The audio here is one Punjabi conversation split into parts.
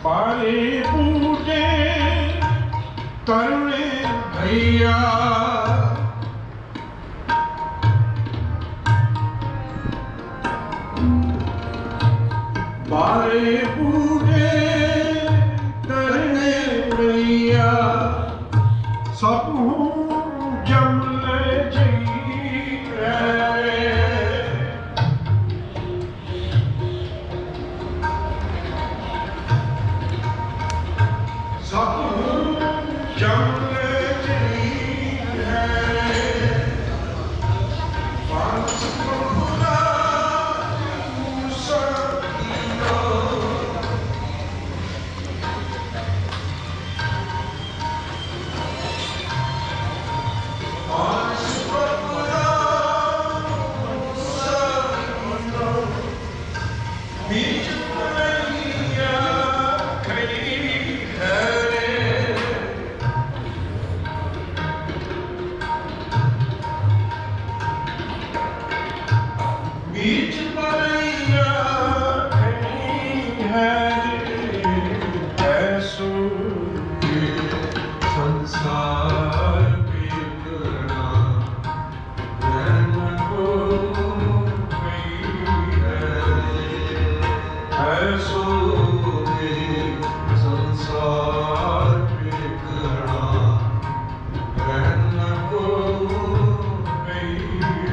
पारे बूटे करुणे भैया पारे बूटे करुणे भैया सब जमले जी रे सब जमले जी है पांच खुदा मूसा बीच परैया खड़ी है ऐसो संसार बिगड़ा रहन को गई है ऐसो संसार बिगड़ा रहन को गई है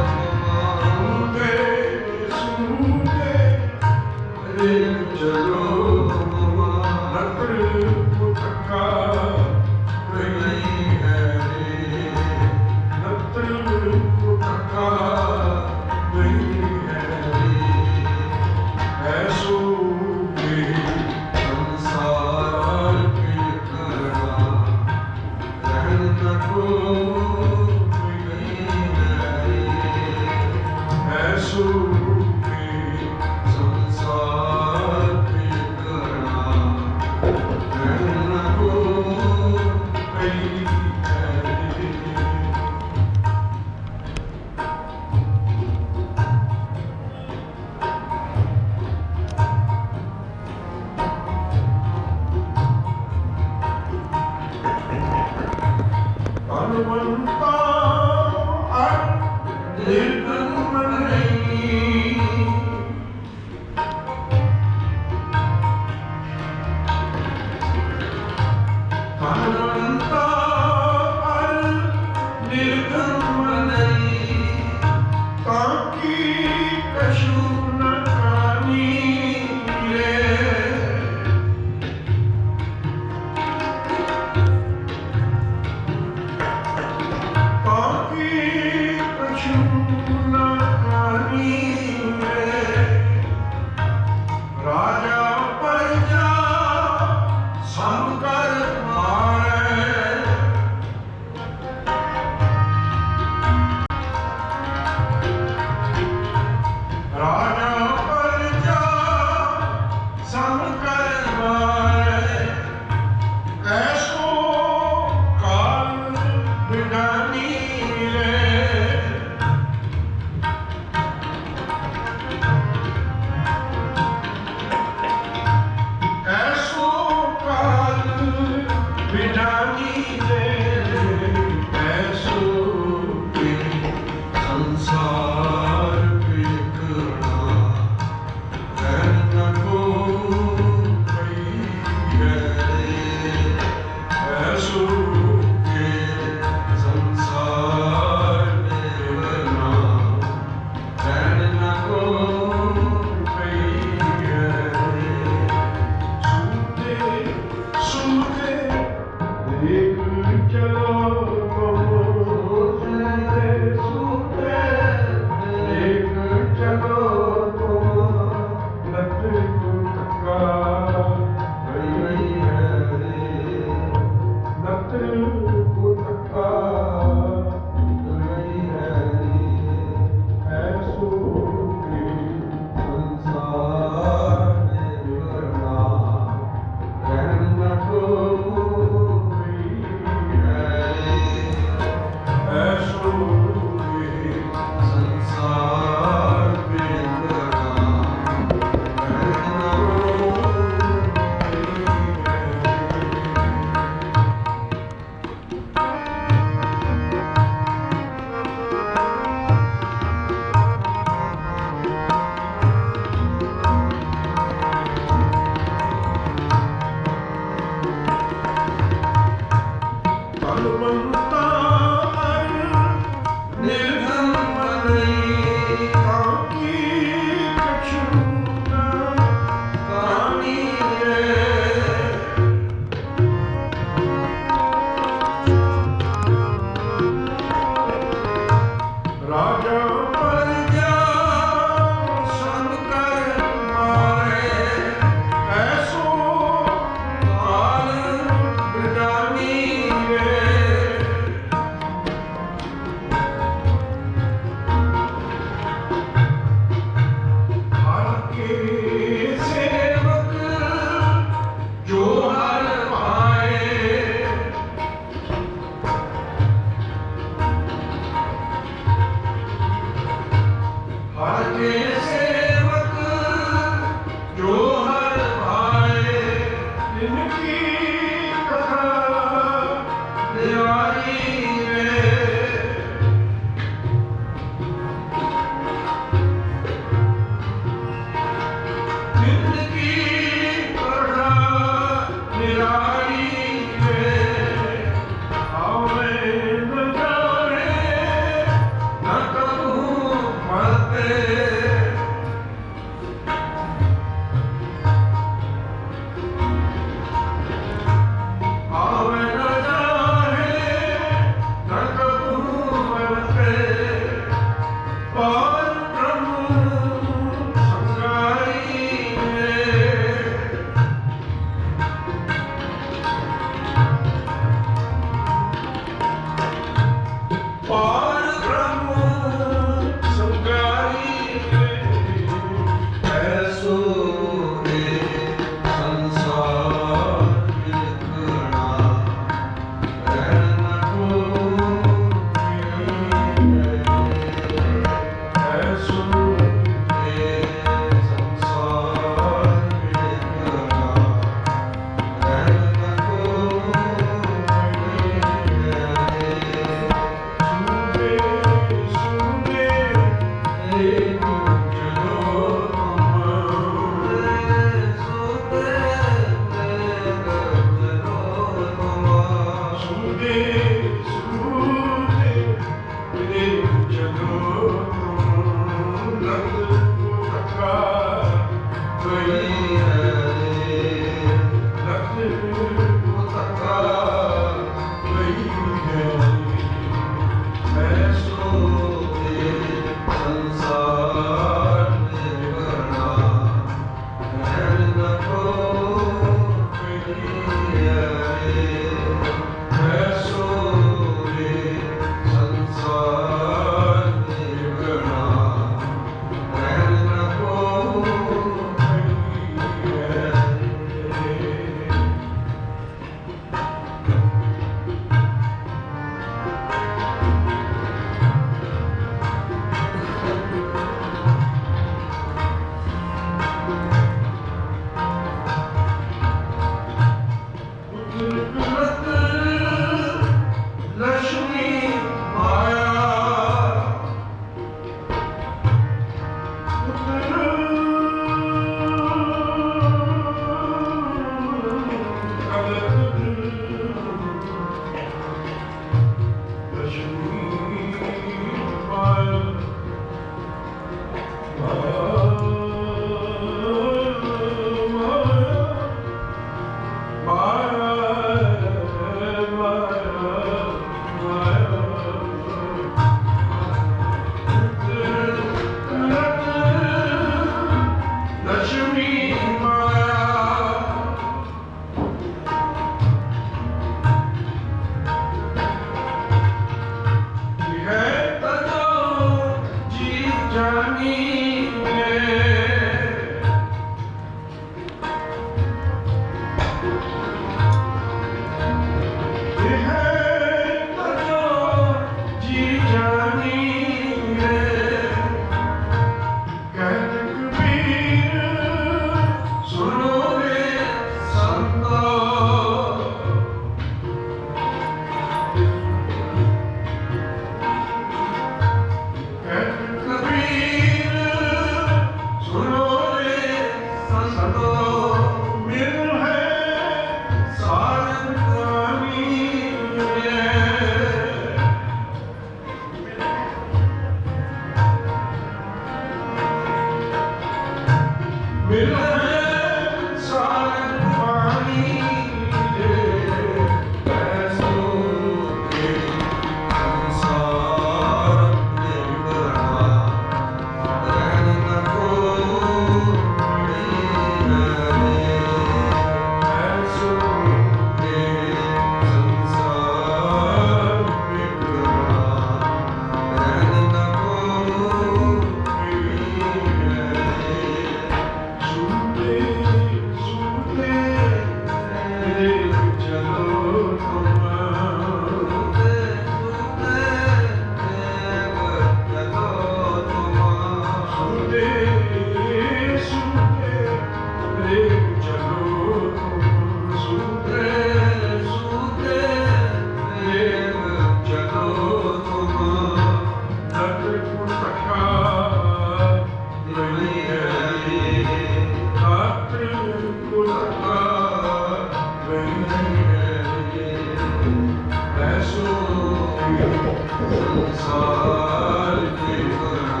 ਸੰਸਾਰ ਦੇਖਣਾ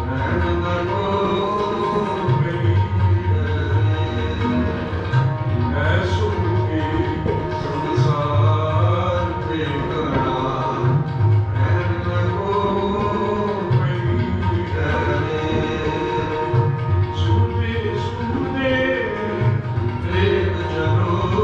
ਰਹਿਣ ਲੱਗੋ ਮੇਰੀ ਐਸੋ ਕੀ ਸੰਸਾਰ ਦੇਖਣਾ ਰਹਿਣ ਲੱਗੋ ਮੇਰੀ ਸੁਣਦੇ ਸੁਣਦੇ ਦੇਖ ਚਲੋ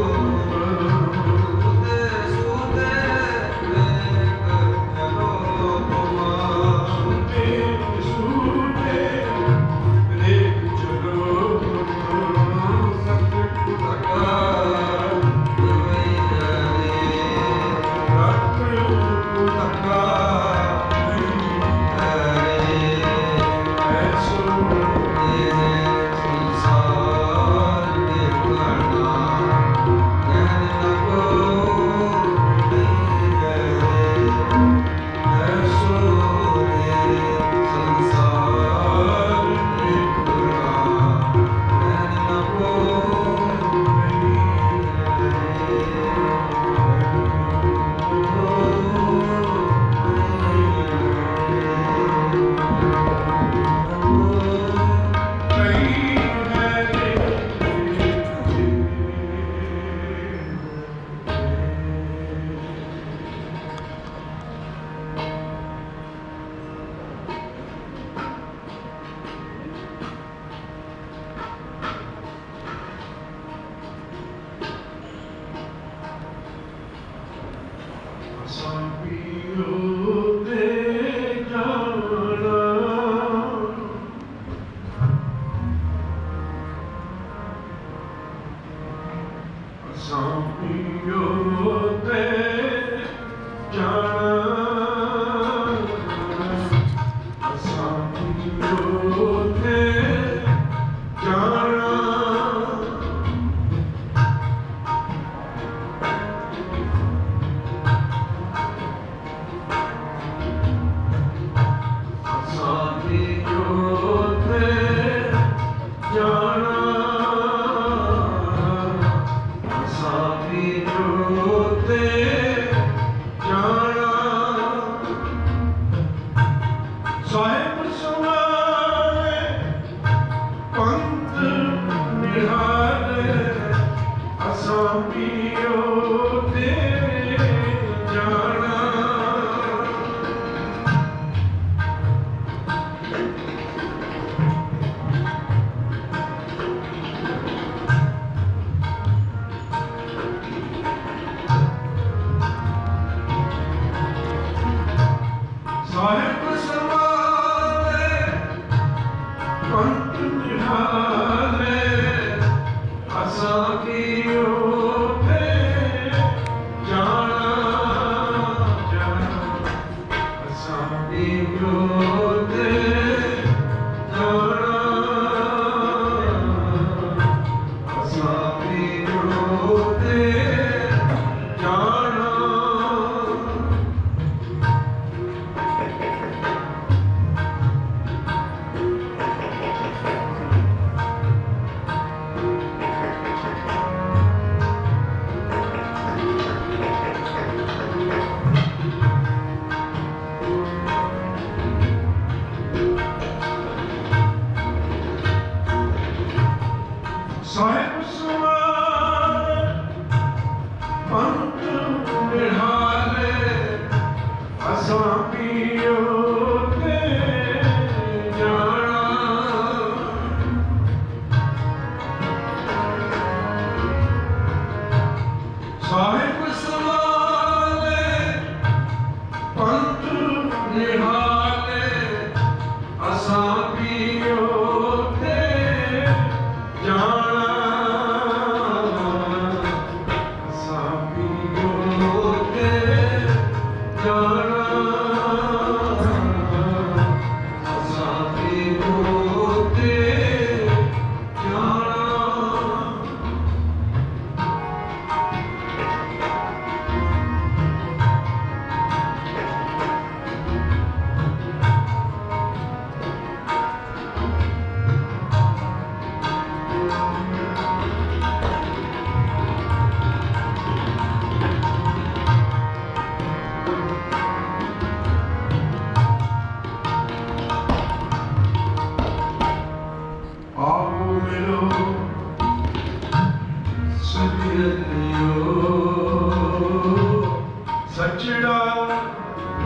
सचड़ा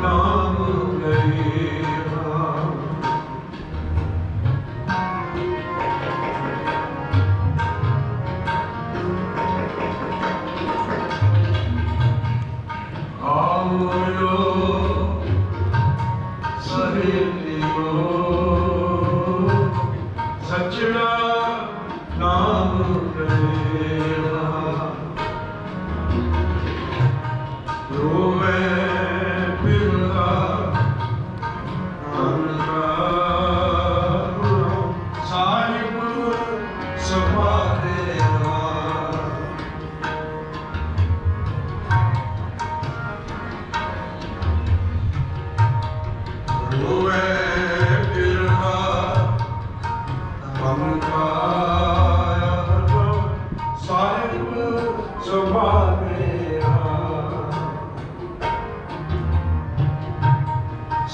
नाम लेना आओ सहेलियो सचड़ा नाम लेना रोवे फिरला साहिब समारेना रोवे फिरला साहिब समारेना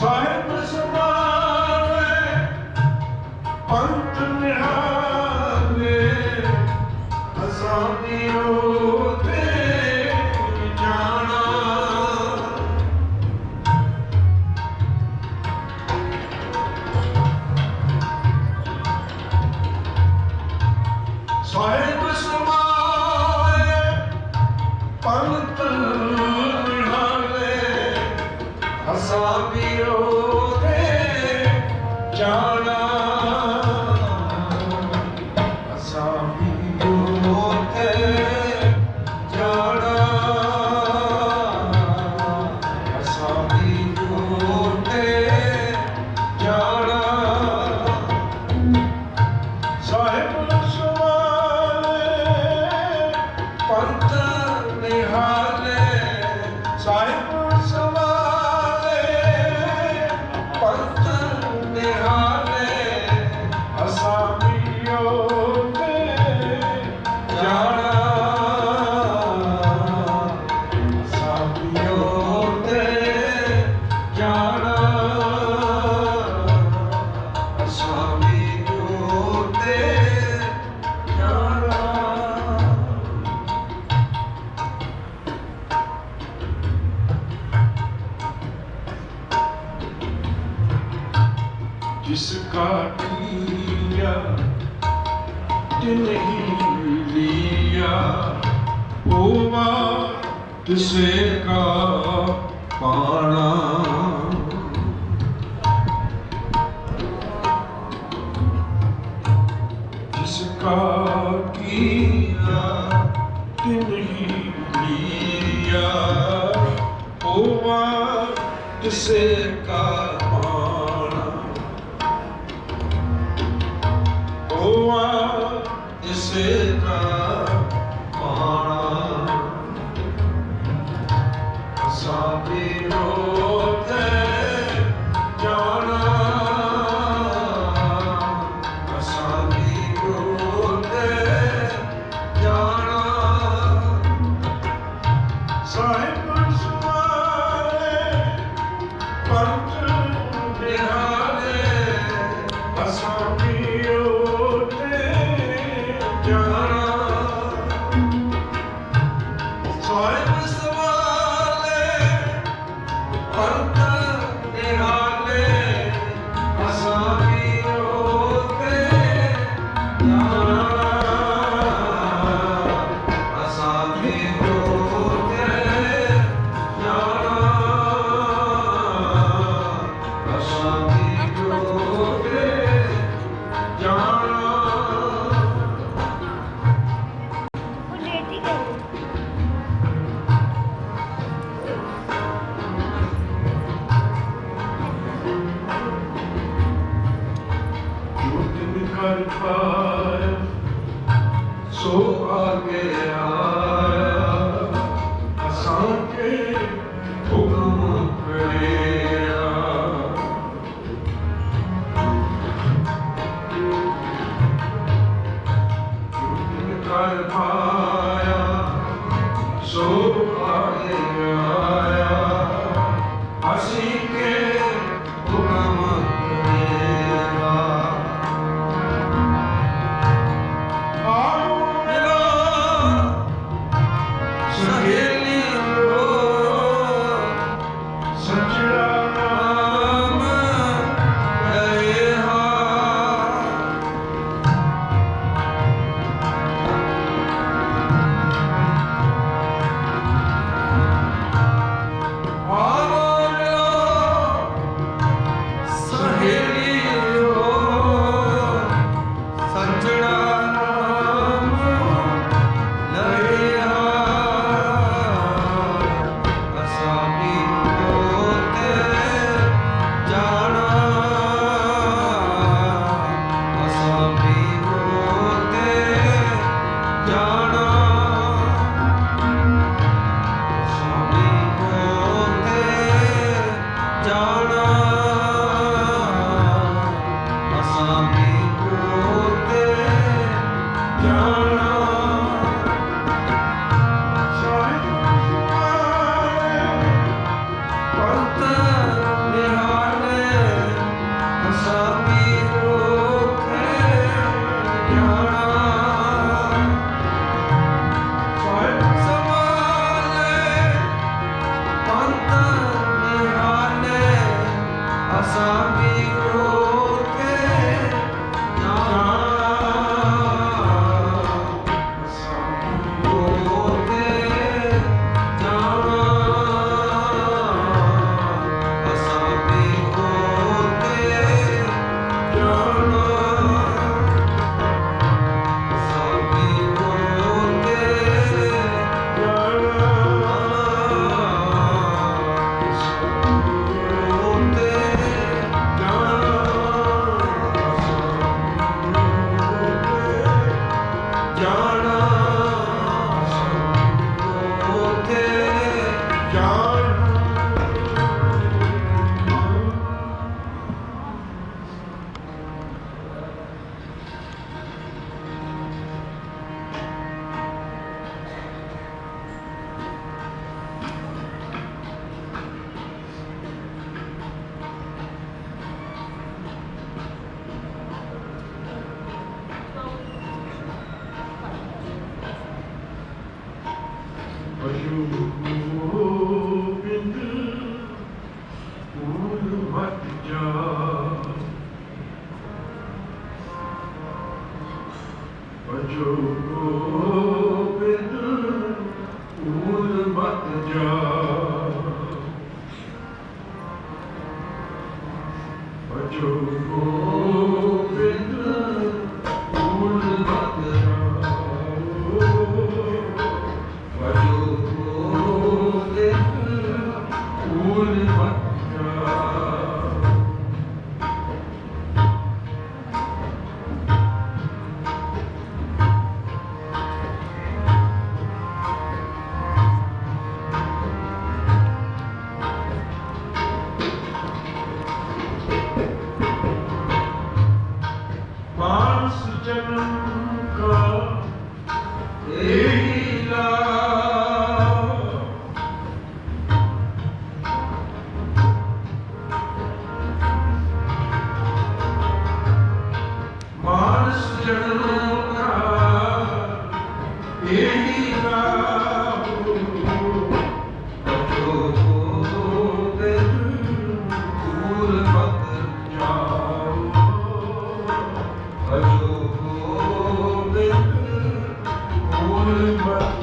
साहिब समारे पंत निहाले असामियों ते जाना साहिब समारे पंत निहाले असामियों ते जाना असामियों ते जाना असामियों ते जाना साहिब समारे पंत निहाले साहिब समारे पंत निहाले असामियों ते जाना असामियों ते जाना असामियों ते जाना जिसका लिया नहीं लिया होगा तुसे का पाना जिसका किया नहीं लिया होगा तुसे का पाना हुआ इसका पाना असामियों ते जाना असामियों ते जाना साहिब समारे पंत निहाले असामियों ते जाना साहिब समारे जा भजो गोविंद भूल मत जा भजो गोविंद भूल मत जा भजो गोविंद भूल मत जा मानस जन्म का यही लाभ मानस जन्म का यही लाभ भजो गोविंद भूल मत जाओ भजो गोविंद भूल मत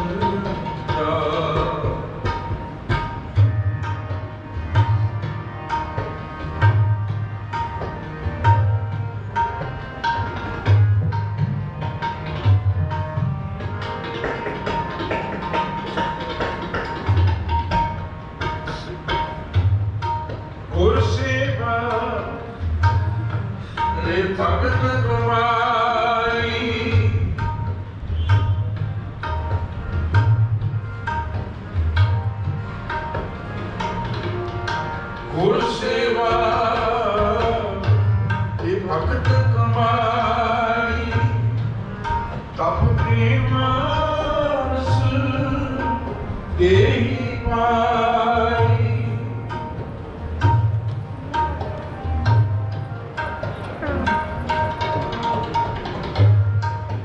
जाओ गुर सेवा रे भगत तुम्हारी गुर सेवा रे भगत तुम्हारी तप प्रेम रस देहि पाई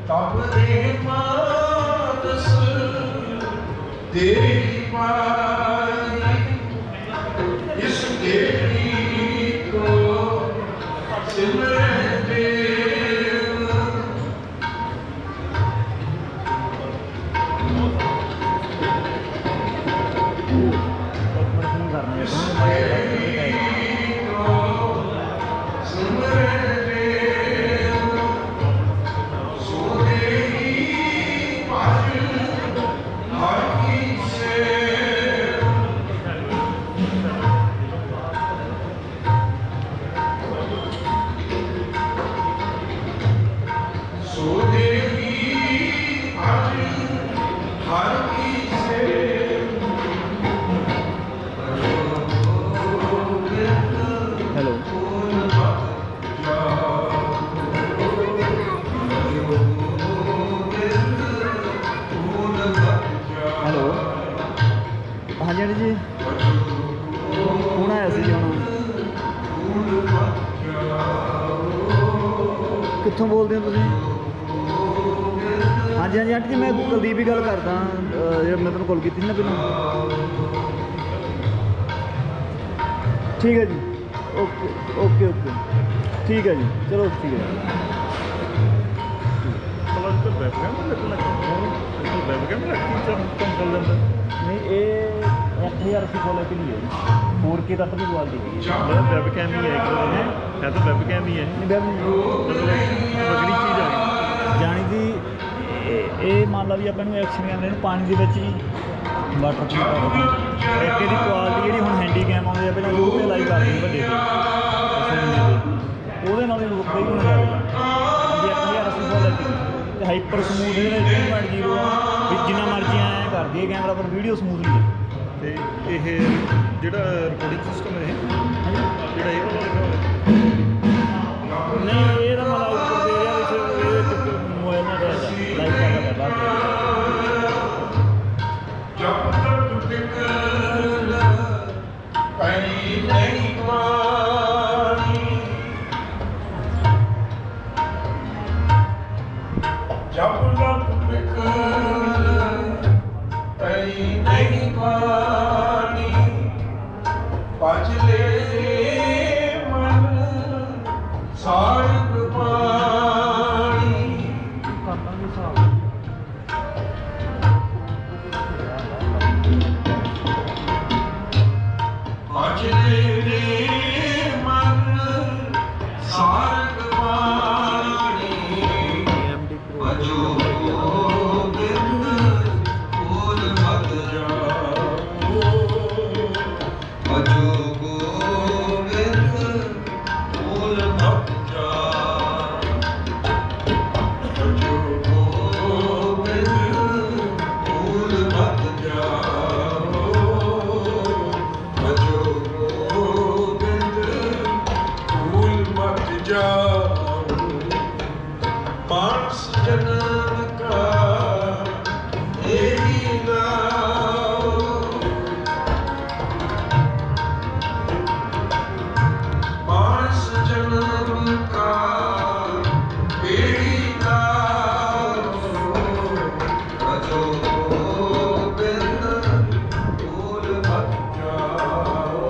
तब रे मानस देहि पाई इस देवी को सिमर देव इस देवी को सिमर देव हेलो हेलो हाँ जी जी कौन आया सी जी कित्थों बोलते हो तुसीं हाँ जी आंटी जी मैं कुलदीप ही गल करदा मैं तुहानूं कॉल कीती सी ना पहलां ठीक है जी ओके ओके ओके ठीक है जी चलो ठीक है नहीं ये 8000 ਅਸੀਂ क्वालिटी नहीं है 4K तक भी क्वालिटी है वेबकैम ही है तो वेबकैम ही है बगड़ी चीज़ आ गई ਜਾਣੀ ਦੀ ਇਹ ਮੰਨ ਲਾ ਵੀ ਆਪਾਂ ਨੂੰ ਐਕਸ਼ਨ ਕੈਮਰੇ ਨੂੰ ਪਾਣੀ ਦੇ ਵਿੱਚ ਹੀ ਵਾਟਰ ਪ੍ਰੂਫ ਇੱਕ ਇਹਦੀ ਕੁਆਲਿਟੀ ਜਿਹੜੀ ਹੁਣ ਹੈਂਡੀ ਕੈਮ ਆਉਂਦੇ ਆ ਪਹਿਲਾਂ ਉਹ ਤੇ ਲਾਈਵ ਕਰਦੇ ਸੀ ਵੱਡੇ ਤੇ ਉਹਦੇ ਨਾਲ ਹੀ ਲੁੱਕ ਹੀ ਹੋਣਾ ਜਾਵੇ 1080 ਕੁਆਲਿਟੀ ਤੇ ਹਾਈਪਰ ਸਮੂਥ ਇਹਦੇ 2.0 ਆ ਵੀ ਜਿੰਨਾ ਮਰਜ਼ੀ ਐਂ ਕਰਦੀ ਹੈ ਕੈਮਰਾ ਪਰ ਵੀਡੀਓ ਸਮੂਥਲੀ ਹੈ ਤੇ ਇਹ ਜਿਹੜਾ ਰਿਕਾਰਡਿੰਗ ਸਿਸਟਮ ਹੈ ਜਿਹੜਾ ਇਹ ਵਾਲਾ ਨਹੀਂ ਇਹ ਤਾਂ ਮੈਂ ਆਊਟਪੁੱਟ ਦੇ ਰਿਹਾ ਵਿੱਚ ਮੋਬਾਈਲ ਨਾਲ ਲਾਈਵ ਕਰਦਾ ਕਰਦਾ जब तक बिकल पड़ी नहीं पानी जब तक बिकल पड़ी नहीं पानी पचले मन जाओ मानस जन्म का यही नाम मानस जन्म का यही नाम भजो गोविंद भूल मत जाओ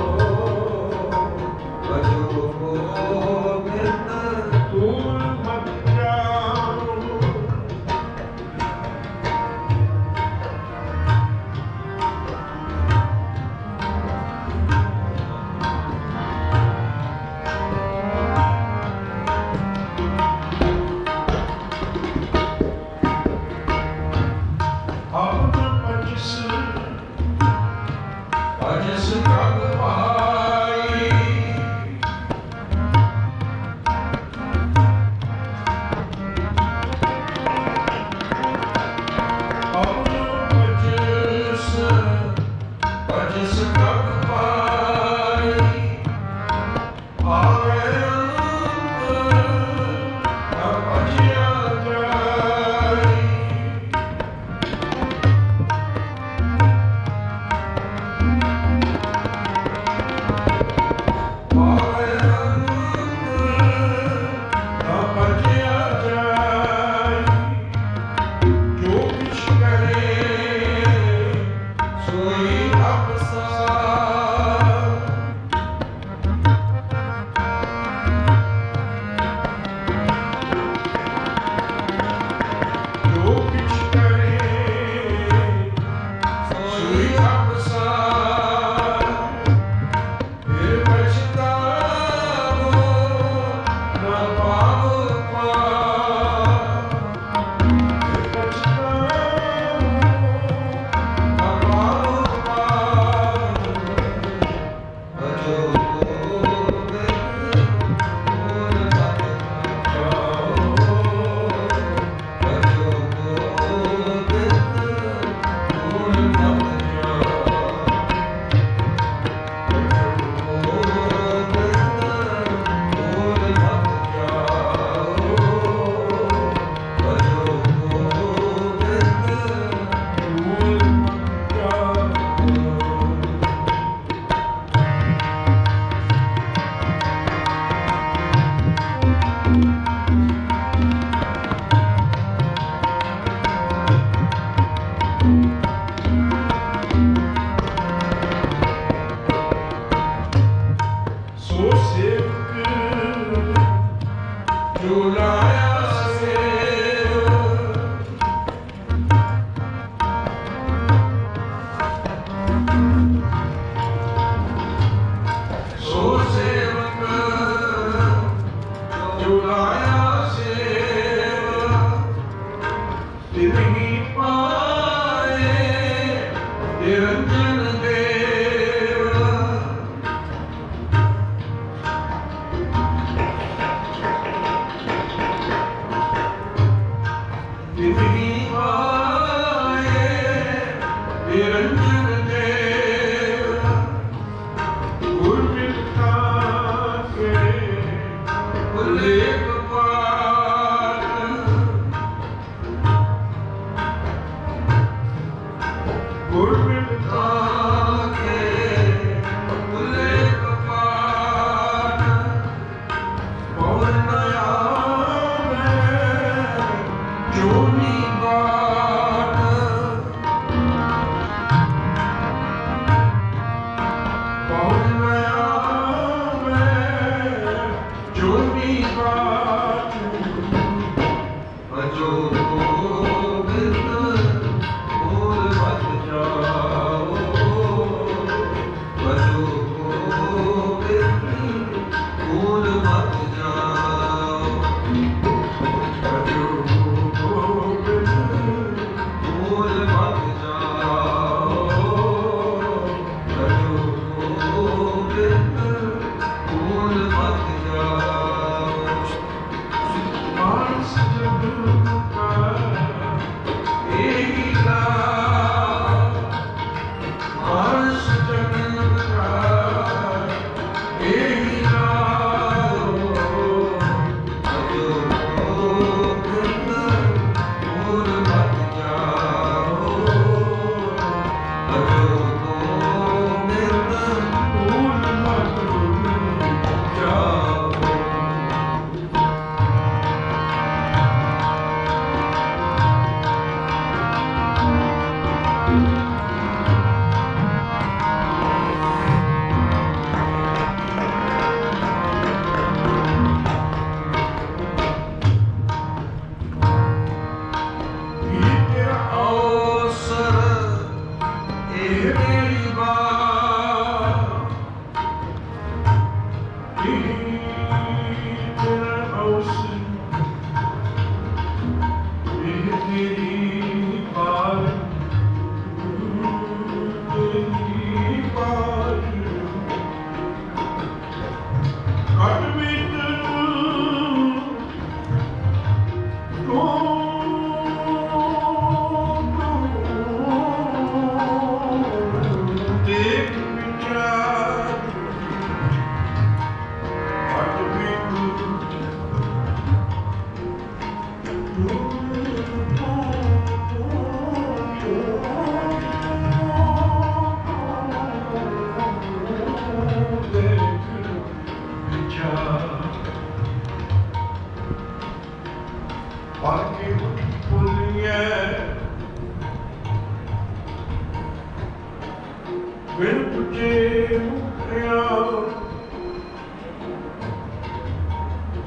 भजो गोविंद भूल मत जाओ अपना पजस कब पाई अपना पजस कब पाई आवे अब अजिया जाई सो सेवक जो लाया सेव सो सेवक जो लाया सेव तिन्ही पाए निरंजन देव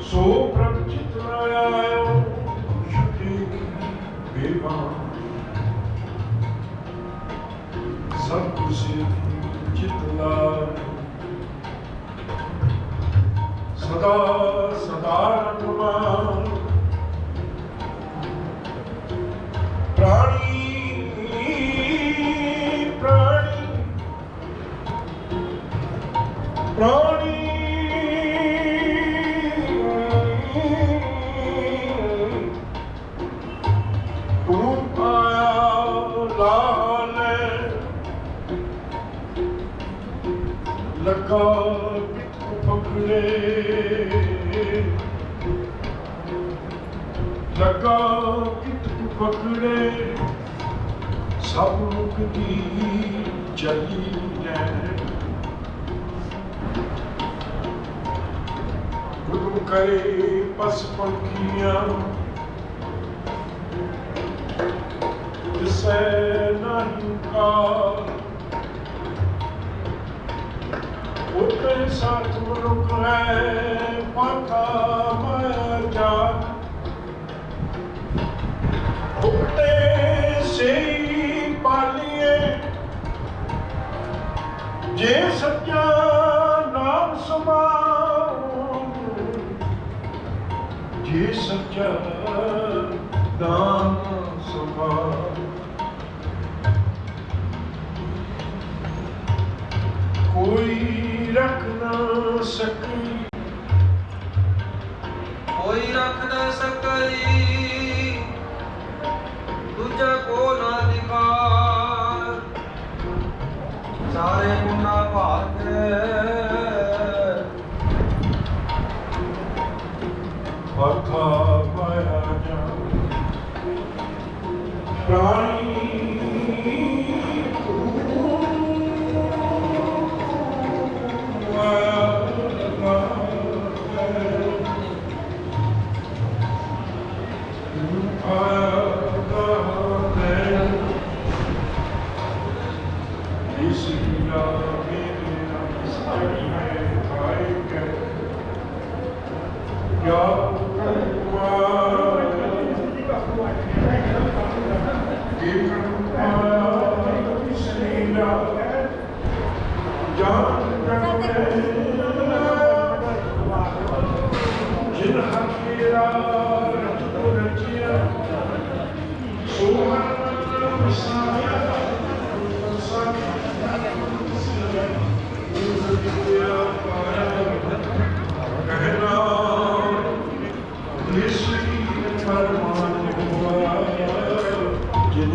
सो प्रभ चित आयो छुटे बेवान सब कुछ चित लाए सदा सदा रघुमान प्राणी प्राणी प्राणी तू आया लाले लगा पिट पकड़े लगा पिट पकड़े सब मुक्ति चली है गुरु करे पस पंखियां जिसे नहीं का उठे साथ मुरुक है माता मैं जा उठे से पालिए जे सच्चा नाम समाओ जे सच्चा नाम समाओ कोई रख ना सकी कोई रख न सकई दूजा को ना दिखार सारे गुना भाग पथा माया जा प्राणी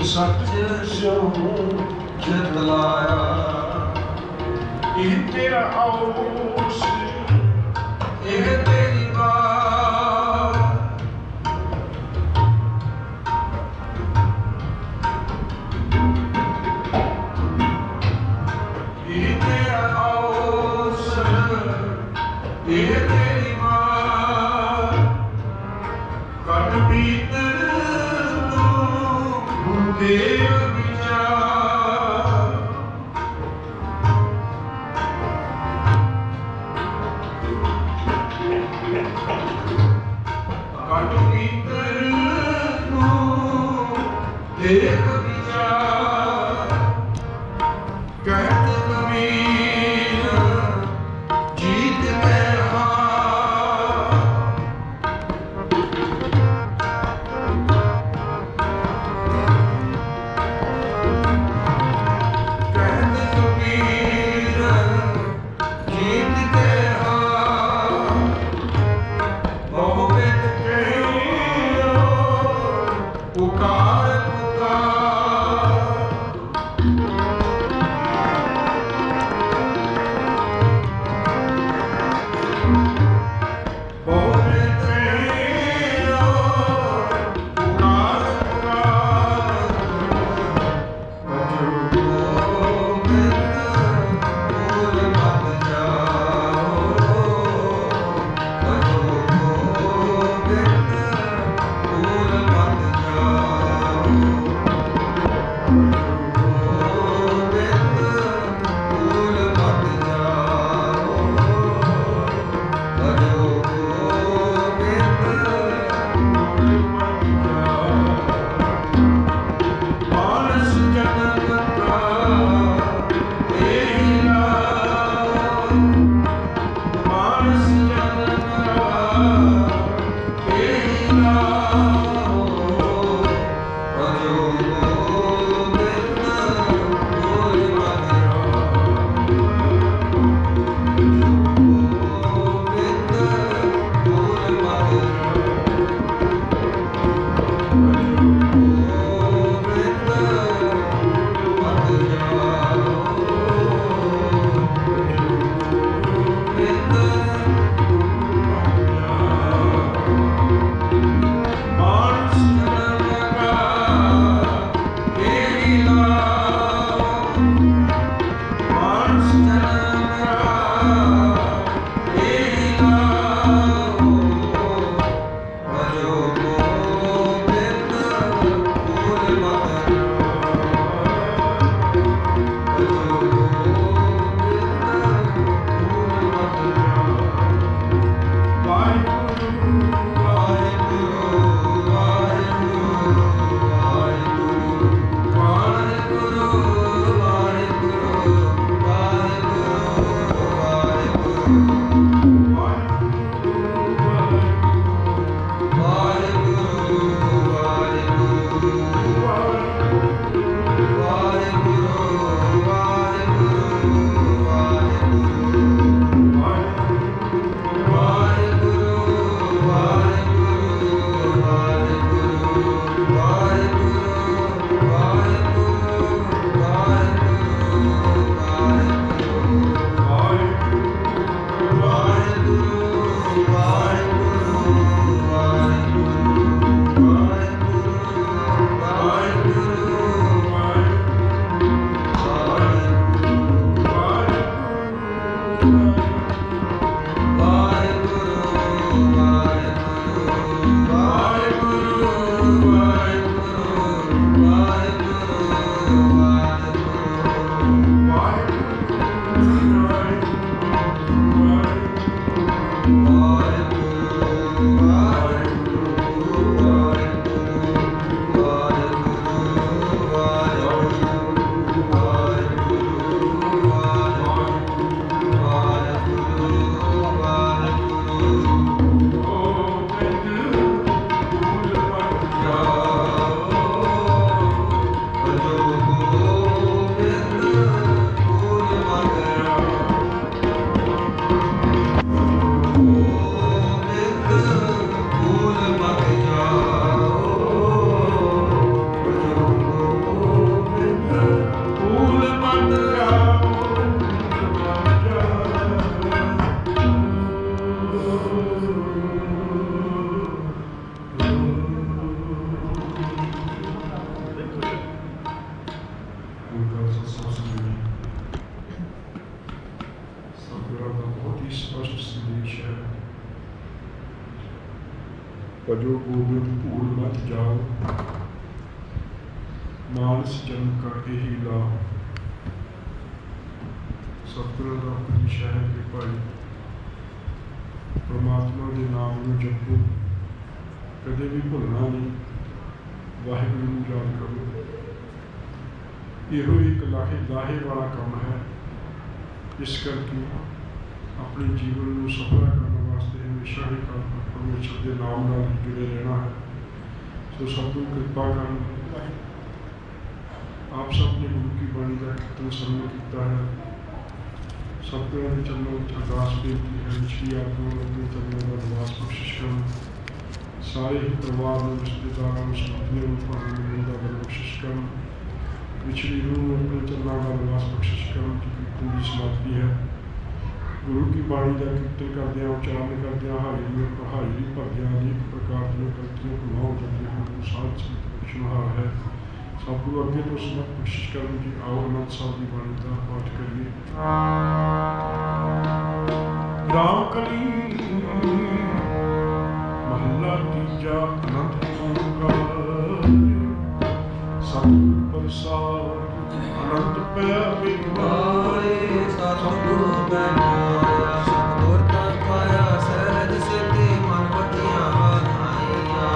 सच जित लाया ਇਹ ਤੇਰਾ ਆਉਸ ਇਹ तेरी बात ਇਹ ਤੇਰਾ ਆਉਸ ਇਹ ਤੇਰੀ ਬਾਤ ਕਟ ਭੀਤਰ ਤੂੰ ਦੇ ਵਿਚਾਰ ਕਟ ਭੀਤਰ ਤੂੰ ਦੇਖ ਵਿਚਾਰ ਕਹਿਤ ਕਬੀਰ ਜੀਤ ਮੈਂ ਹਾਰ ਕਹਿਤ ਕਬੀਰ ਜੀਤ ਕੇ ਹਾਰ ਬਹੁ ਬਿਦ ਕਹਿਓ ਪੁਕਾਰ ਪੁਕਾਰ ਸਪਸ਼ਟ ਸੰਦੇਸ਼ ਹੈ। ਭਜੋ ਗੋਬਿੰਦ ਭੂਲ ਮਤ ਜਾਓ, ਮਾਨਸ ਜਨਮ ਕਾ ਇਹੀ ਲਾਭ। ਸਤਿਗੁਰਾਂ ਦਾ ਉਪਦੇਸ਼ ਹੈ ਕਿ ਭਾਈ ਪਰਮਾਤਮਾ ਦੇ ਨਾਮ ਨੂੰ ਜਪੋ, ਕਦੇ ਵੀ ਭੁੱਲਣਾ ਨਹੀਂ, ਵਾਹਿਗੁਰੂ ਨੂੰ ਯਾਦ ਕਰੋ। ਇਹੋ ਇੱਕ ਲਾਹੇ ਵਾਲਾ ਕੰਮ ਹੈ। ਇਸ ਕਰਕੇ ਆਪਣੇ ਜੀਵਨ ਨੂੰ ਸਫਲ ਕਰਨ ਵਾਸਤੇ ਹਮੇਸ਼ਾ ਹੀ ਪਰਮੇਸ਼ਰ ਦੇ ਨਾਮ ਨਾਲ ਜੁੜੇ ਰਹਿਣਾ ਹੈ। ਸੋ ਸਤਿਗੁਰੂ ਕਿਰਪਾ ਕਰਨ। ਆਪ ਸਭ ਨੇ ਗੁਰੂ ਕੀ ਬਾਣੀ ਦਾ ਕੀਰਤਨ ਸਰਵਣ ਕੀਤਾ ਹੈ। ਸਤਿਗੁਰਾਂ ਦੇ ਚਰਨਾਂ ਵਿੱਚ ਅਰਦਾਸ ਬੇਨਤੀ ਹੈ, ਨਿਸ਼ਚੀ ਆਤਮਾ ਨੂੰ ਆਪਣੇ ਚਰਨਾਂ ਦਾ ਨਿਵਾਸ ਬਖਸ਼ਿਸ਼ ਕਰਨ। ਸਾਰੇ ਹੀ ਪਰਿਵਾਰ ਨੂੰ, ਰਿਸ਼ਤੇਦਾਰਾਂ ਨੂੰ, ਸੰਬੰਧੀਆਂ ਨੂੰ ਭਾਵੇਂ ਮਿਲਣ ਦਾ ਬਲ ਬਖਸ਼ਿਸ਼ ਕਰਨ। ਵਿਛੜੀ ਰੂਹ ਨੂੰ ਆਪਣੇ ਚਰਨਾਂ ਦਾ ਨਿਵਾਸ ਬਖਸ਼ਿਸ਼ ਕਰਨ ਦੀ ਪੂਰੀ ਸਮਾਪਤੀ ਹੈ। ਗੁਰੂ ਕੀ ਬਾਣੀ ਦਾ ਕੀਰਤਨ ਕਰਦਿਆਂ, ਉਚਾਰਨ ਕਰਦਿਆਂ ਹਾਜ਼ਰੀ ਭਰਦਿਆਂ ਅਨੇਕ ਪ੍ਰਕਾਰ ਦੀਆਂ ਗਲਤੀਆਂ ਭੁੱਲਾਂ ਹੋ ਜਾਂਦੀਆਂ ਹਨ। ਸਾਧ ਸੰਗਤ ਬਖਸ਼ਣਹਾਰ ਹੈ। ਸਤਿਗੁਰੂ ਅੱਗੇ ਤੋਂ ਸਮਤ ਬਖਸ਼ਿਸ਼ ਕਰਨ ਜੀ। ਆਓ ਆਨੰਦ ਸਾਹਿਬ ਦੀ ਬਾਣੀ ਦਾ ਪਾਠ ਕਰੀਏ। ਰਾਮ ਕਲੀ ਮਹੱਲਾ ਤੀਜਾ। ਆਨੰਦ ਓੰਕਾਰ ਸਤਿਗੁਰ ਪ੍ਰਸਾਦ ਆਨੰਦ ਪਿਆ ਬਿਨਵਾਏ। ਸਤਿਗੁਰੂ ਬੈਠਾਇਆ ਸਤਿਗੁਰ ਤਾਂ ਪਾਇਆ, ਸਹਿਜ ਸਿੱਧੀ ਮਨ ਪਤੀਆਂ ਵਧਾਈਆਂ।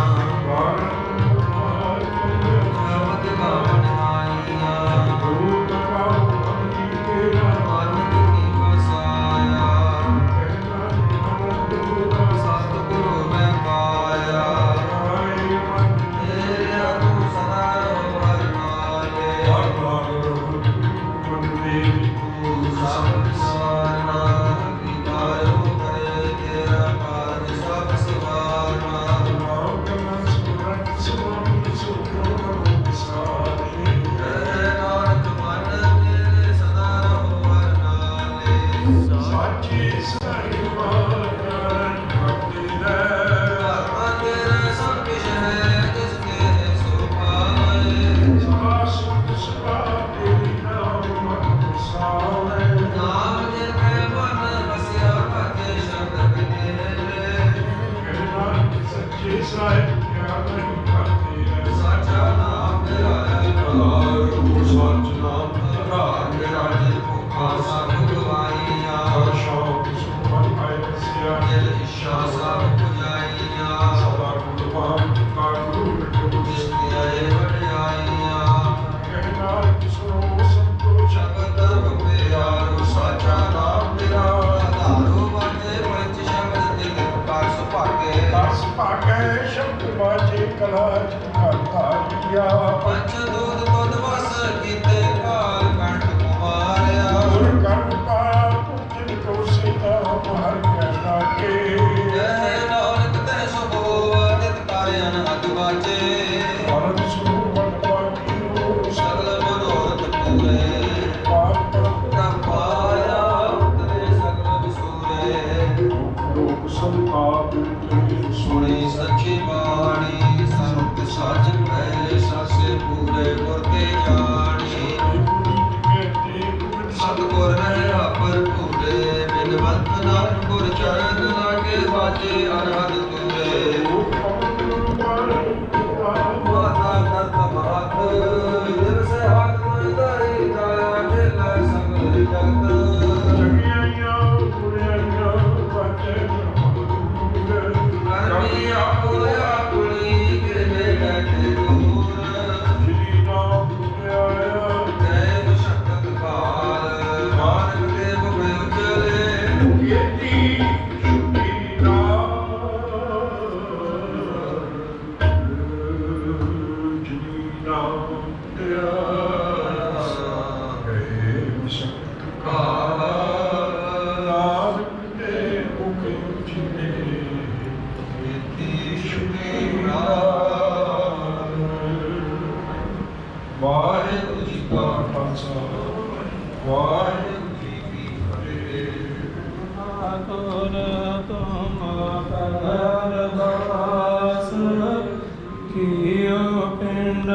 ਸ਼ਬਦ ਗਾਵਨ ਆਈਆਂ, ਮਨ ਦੀ ਵਸਾਇਆ। ਸਤਿਗੁਰੂ ਮੈਂ ਪਾਇਆ, ਤੇਰੇ ਤੂੰ ਸਦਾ ਰਹੋ ਹਰ ਨਾਲੇ। ਤੂੰ ਸਭ ਸਵਾਰਨਾ, ਵਿਦਾਇਓ ਕਰੇ ਤੇਰਾ ਕਾਜ ਸਭ ਸਵਾਰਨਾ। ਤੇਰੇ ਨਾਨਕ ਮਨ ਤੇਰੇ ਸਦਾ ਰਹੋ ਹਰ ਨਾਲੇ। ਸਾਚੀ ਸਾਹਿਬਾਨ ਭਗਤੀ ਦੇ ਧਰਮ ਤੇਰੇ ਸਭ ਕਿਛ ਹੈ, ਜਿਸ ਤੇਰੇ ਸੋ ਪਾਏ। ਸਾਸੁਤ ਸਦਾ ਤੇਰੀ ਨਾਮ ਮਨ ਸਾਵੇ। ਨਾਮ ਜਿਨ ਕੇ ਮਨ ਵਸਿਆ, ਭਜੇ ਸ਼ਬਦ ਮੇਰੇ। ਕਹਿਣਾ ਸੱਚੇ ਸਾਹਿਬ ਗਿਆਨ ਨਹੀਂ ਕਰਦੀ ਹੈ। ਸਾਚਾ ਨਾਮ ਤੇਰਾ ਹੈ ਭਲਾਰੂ, ਸੱਚ ਨਾਮ ਤੇਰਾ ਮੇਰਾ ਜੀ ਭੁੱਖਾ ਸਭ ਗਵਾਈਆਂ। ਹਰ ਸ਼ੌਕ ਸੁਮਨ ਆਏ ਵਸਿਆ। ਦਿਲ ਇੱਛਾ ਸਭ ਪੁਜਾਈਆਂ। ਸਦਾ ਗੁਰਬਾਨ ਕਾ ਗੁਰੂ ਮਿਟੋ। ਜਿਸ ਤੇ ਆਏ ਵਡਿਆਈਆਂ। ਕਹਿਣਾ ਕਿਸੋ ਸੰਤੋ ਸ਼ਬਦ ਪਿਆਰੂ, ਸਾਚਾ ਨਾਮ ਤੇਰਾ ਆਧਾਰੋ। ਬਾਜੇ ਪੰਚ ਸ਼ਬਦ ਤੇ ਕਿਰਪਾ ਸੁਭਾਗੇ। ਦਸ ਭਾਗੇ ਸ਼ਬਦ ਬਾਜੇ ਕਲਾ ਚਿਤਾਰੀਆ। ਪੰਚ ਦੂਤ ਤੁਧ ਵਸ ਕੀਤੇ, ਕਾਲ ਕੰਠ ਕੁਮਾਰਿਆ। ਗੁਰ ਕੰਨ ਪਾਇਆ ਪੁੱਜਨ ਕੋ ਸੀਤਾ ਹਰ ਕਹਿਣਾ ਕੇ। ਜੈ ਨਾਨਕ ਤੈ ਸੁਭੋ, ਨਿਤ ਕਰ ਅਨਹਦ ਵਾਜੇ। ਭਾਰਤ ਸੁਮਨ ਬਾਕੀ ਸਗਲ ਮਨੋਰਥ ਪੂਰੇ, ਪਾਪ ਪ੍ਰਭ ਪਾਇਆ ਉਤਰੇ ਸਗਲ ਵਿਸੂਰੇ। ਲੋਕ ਸੰਤਾਪ ਤੇ ਸੁਣੀ ਸੱਚੀ ਬਾਣੀ, ਸੰਤ ਸੱਚ ਕਹੇ ਸਾਸੇ ਪੂਰੇ। ਗੁਰ ਕੇ ਜਾਣੀ ਸਤਿਗੁਰ ਹੈ ਆਪਰ ਪੂਰੇ। ਬਿਨਵੰਤ ਨਾਨਕ ਗੁਰ ਚਰਨ ਲਾਗੇ, ਬਾਜੇ ਅਨਹਦ ਤੂਰੇ। ਮਾਤਾ ਕਰਤ ਮਹਤ, ਦਿਵਸ ਹੱਥ ਮਨ ਧਰੀ। ਜਾਇਆ ਢੇਲਾ ਸਗਲ ਜਗਤ। ਕਰਮੀ ਆਪੋਇਆ ਕੁਲੀ, ਕਿਰਨੇ ਬੈਠੇ ਦੂਰ। ਜੈ ਬਸ਼ਕਤ ਕਾਲ, ਨਾਨਕ ਦੇ ਮੁਖ ਉਜਲੇ। ਵਾਹਿਗੁਰੂ ਜੀ ਕਾ ਖਾਲਸਾ, ਵਾਹਿਗੁਰੂ ਜੀ ਕੀ ਫਤਿਹ। ਕੀਓ ਪਿੰਡ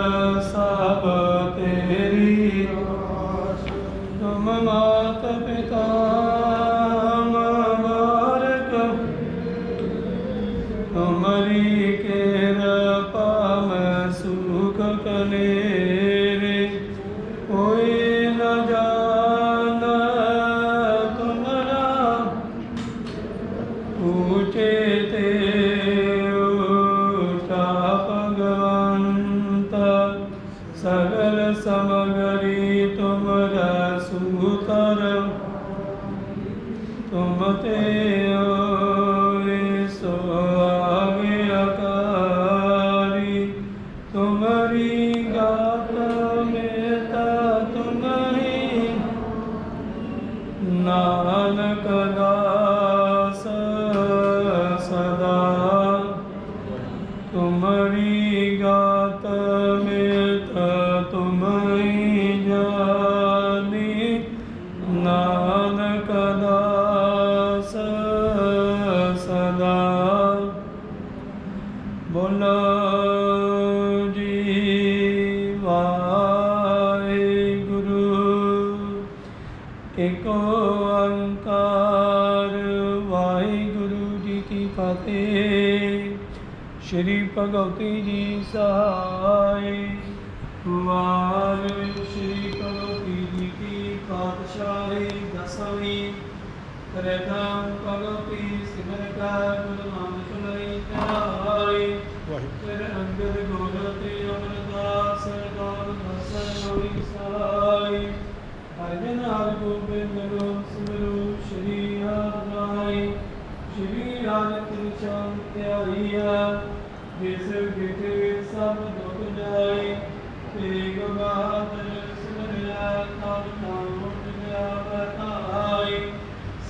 ਸਭ ਤੇਰੀ, ਤੁਮ ਮਾਤ ਪਿਤਾ तुमरी कृपा में सुख कनेरे कोई न जाना तुमरा ऊंचे ते ऊंचा भगवंत सगल समगरी तुमरा सुतर तुम ते सो आगे अकारी तुमरी गात में तुम ही नानक दास सदा तुमरी गात में तुम ही जानी नानक दास सदा बोलो जी वाहिगुरु एक ओंकार वाहिगुरु जी की फतेह। श्री भगवती जी सहाय वार श्री भगवती जी की पातशाही दसवीं प्रथम भगवती सिमर का गुरु नानक लई ध्याय फिर अंगद गोरते अमरदास दान दसन होई सहाय हरिजन हर गोबिंद गुरु सिमरु श्री हरिनाय श्री हरि कृष्ण त्यारिया जिस गिटे सब दुख जाय तेग बहादुर सिमरिया तब नाम उठिया बताय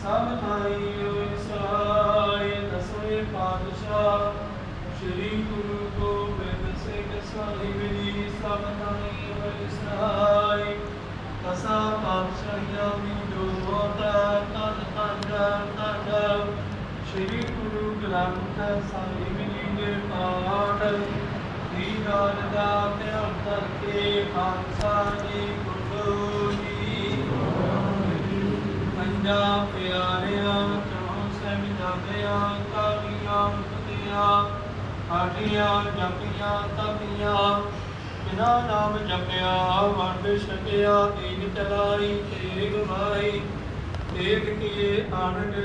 सब थाई सहाय दसवें पातशाह श्री गुरु गोबिंद सिंह साहिब जी सब थाई सहाय दसा पातशाहियां दी जो होता तन तन श्री गुरु ग्रंथ साहिब जी के पाठ दीदार दा ध्यान करके खालसा जी गुरु जी पंजा प्यारियां चौं सहजादियां कालियां मुक्तियां आठियां जपियां तपियां बिना नाम जपिया वंड छकिया तीन चलाई तेग भाई तेग किए आनंद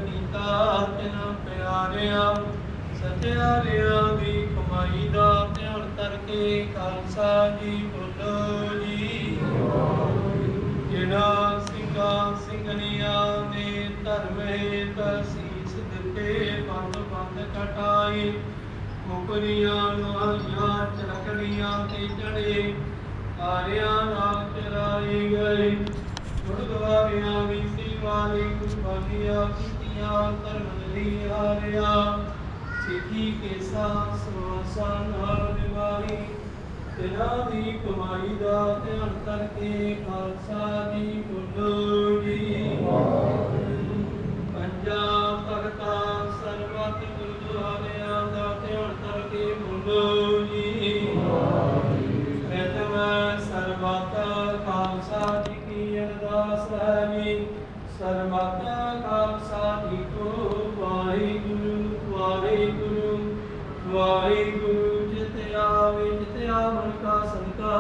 कीता तिना प्यारियां सत्यारियां दी कमाई दा ध्यान करके खालसा जी बोलो जी जिना ਸਿੰਘਾਂ ਸਿੰਘਣੀਆਂ ਨੇ ਧਰਮ ਹੇਤ ਸੀਸ ਦਿੱਤੇ ਬੰਦ ਬੰਦ ਕਟਾਈ ਮੁਕਰੀਆਂ ਲੋਹਾਈਆਂ ਚਰਕੜੀਆਂ ਤੇ ਚੜੇ ਆਰਿਆਂ ਨਾਲ ਚਰਾਏ ਗਏ ਗੁਰਦੁਆਰਿਆਂ ਦੀ ਸੇਵਾ ਲਈ ਕੁਰਬਾਨੀਆਂ ਕੀਤੀਆਂ ਧਰਮ ਲਈ ਹਾਰਿਆ ਸਿੱਖੀ ਕੇਸਾ ਸਵਾਸਾਂ ਨਾਲ ਨਿਭਾਈ ਤਿਨਾਂ ਦੀ ਕਮਾਈ ਦਾ ਧਿਆਨ ਕਰਕੇ ਖਾਲਸਾ ਜੀ ਬੋਲੋ ਜੀ ਪੰਜਾਂ ਭਗਤਾਂ ਸਰਬੱਤ ਗੁਰਦੁਆਰਿਆਂ ਦਾ ਧਿਆਨ ਕਰਕੇ ਬੋਲੋ ਜੀ ਪ੍ਰਥਮ ਸਰਬੱਤ ਖਾਲਸਾ ਜੀ ਕੀ ਅਰਦਾਸ ਹੈ ਜੀ ਸਰਬੱਤ ਖਾਲਸਾ ਜੀ ਕੋ ਵਾਹਿਗੁਰੂ ਵਾਹਿਗੁਰੂ ਵਾਹਿਗੁਰੂ ਜਿਤ ਆਵੇ ਜਿਤ ਆਵਣ ਕਾ ਸਦਕਾ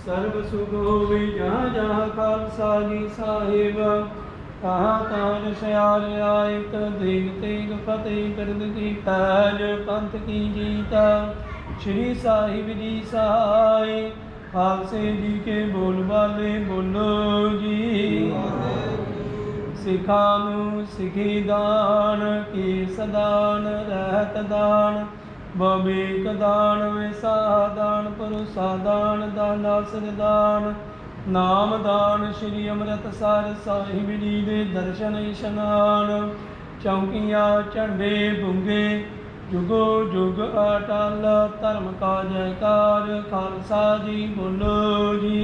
ਸਰਬ ਸੁਖ ਹੋਵੇ ਜਹਾਂ ਜਹਾਂ ਖਾਲਸਾ ਜੀ ਸਾਹਿਬ ਕਹਾਂ ਤਾਨ ਸਿਆਰ ਆਇਤ ਦੇਗ ਤੇਗ ਫਤਿਹ ਬਿਰਦ ਕੀ ਪੈਜ ਪੰਥ ਕੀ ਜੀਤ श्री साहिब जी सहाय खालसे जी के बोल वाले बोलो जी सिखानु सिखी दान केस दान रहत दान बबेक दान विसा दान परुसा दान दानासर दान नाम दान श्री अमृतसर साहिब जी दे दर्शन इशनान चौकियां झंडे बुंगे जुगो जुग अटल धर्म का जयकार खालसा जी बोलो जी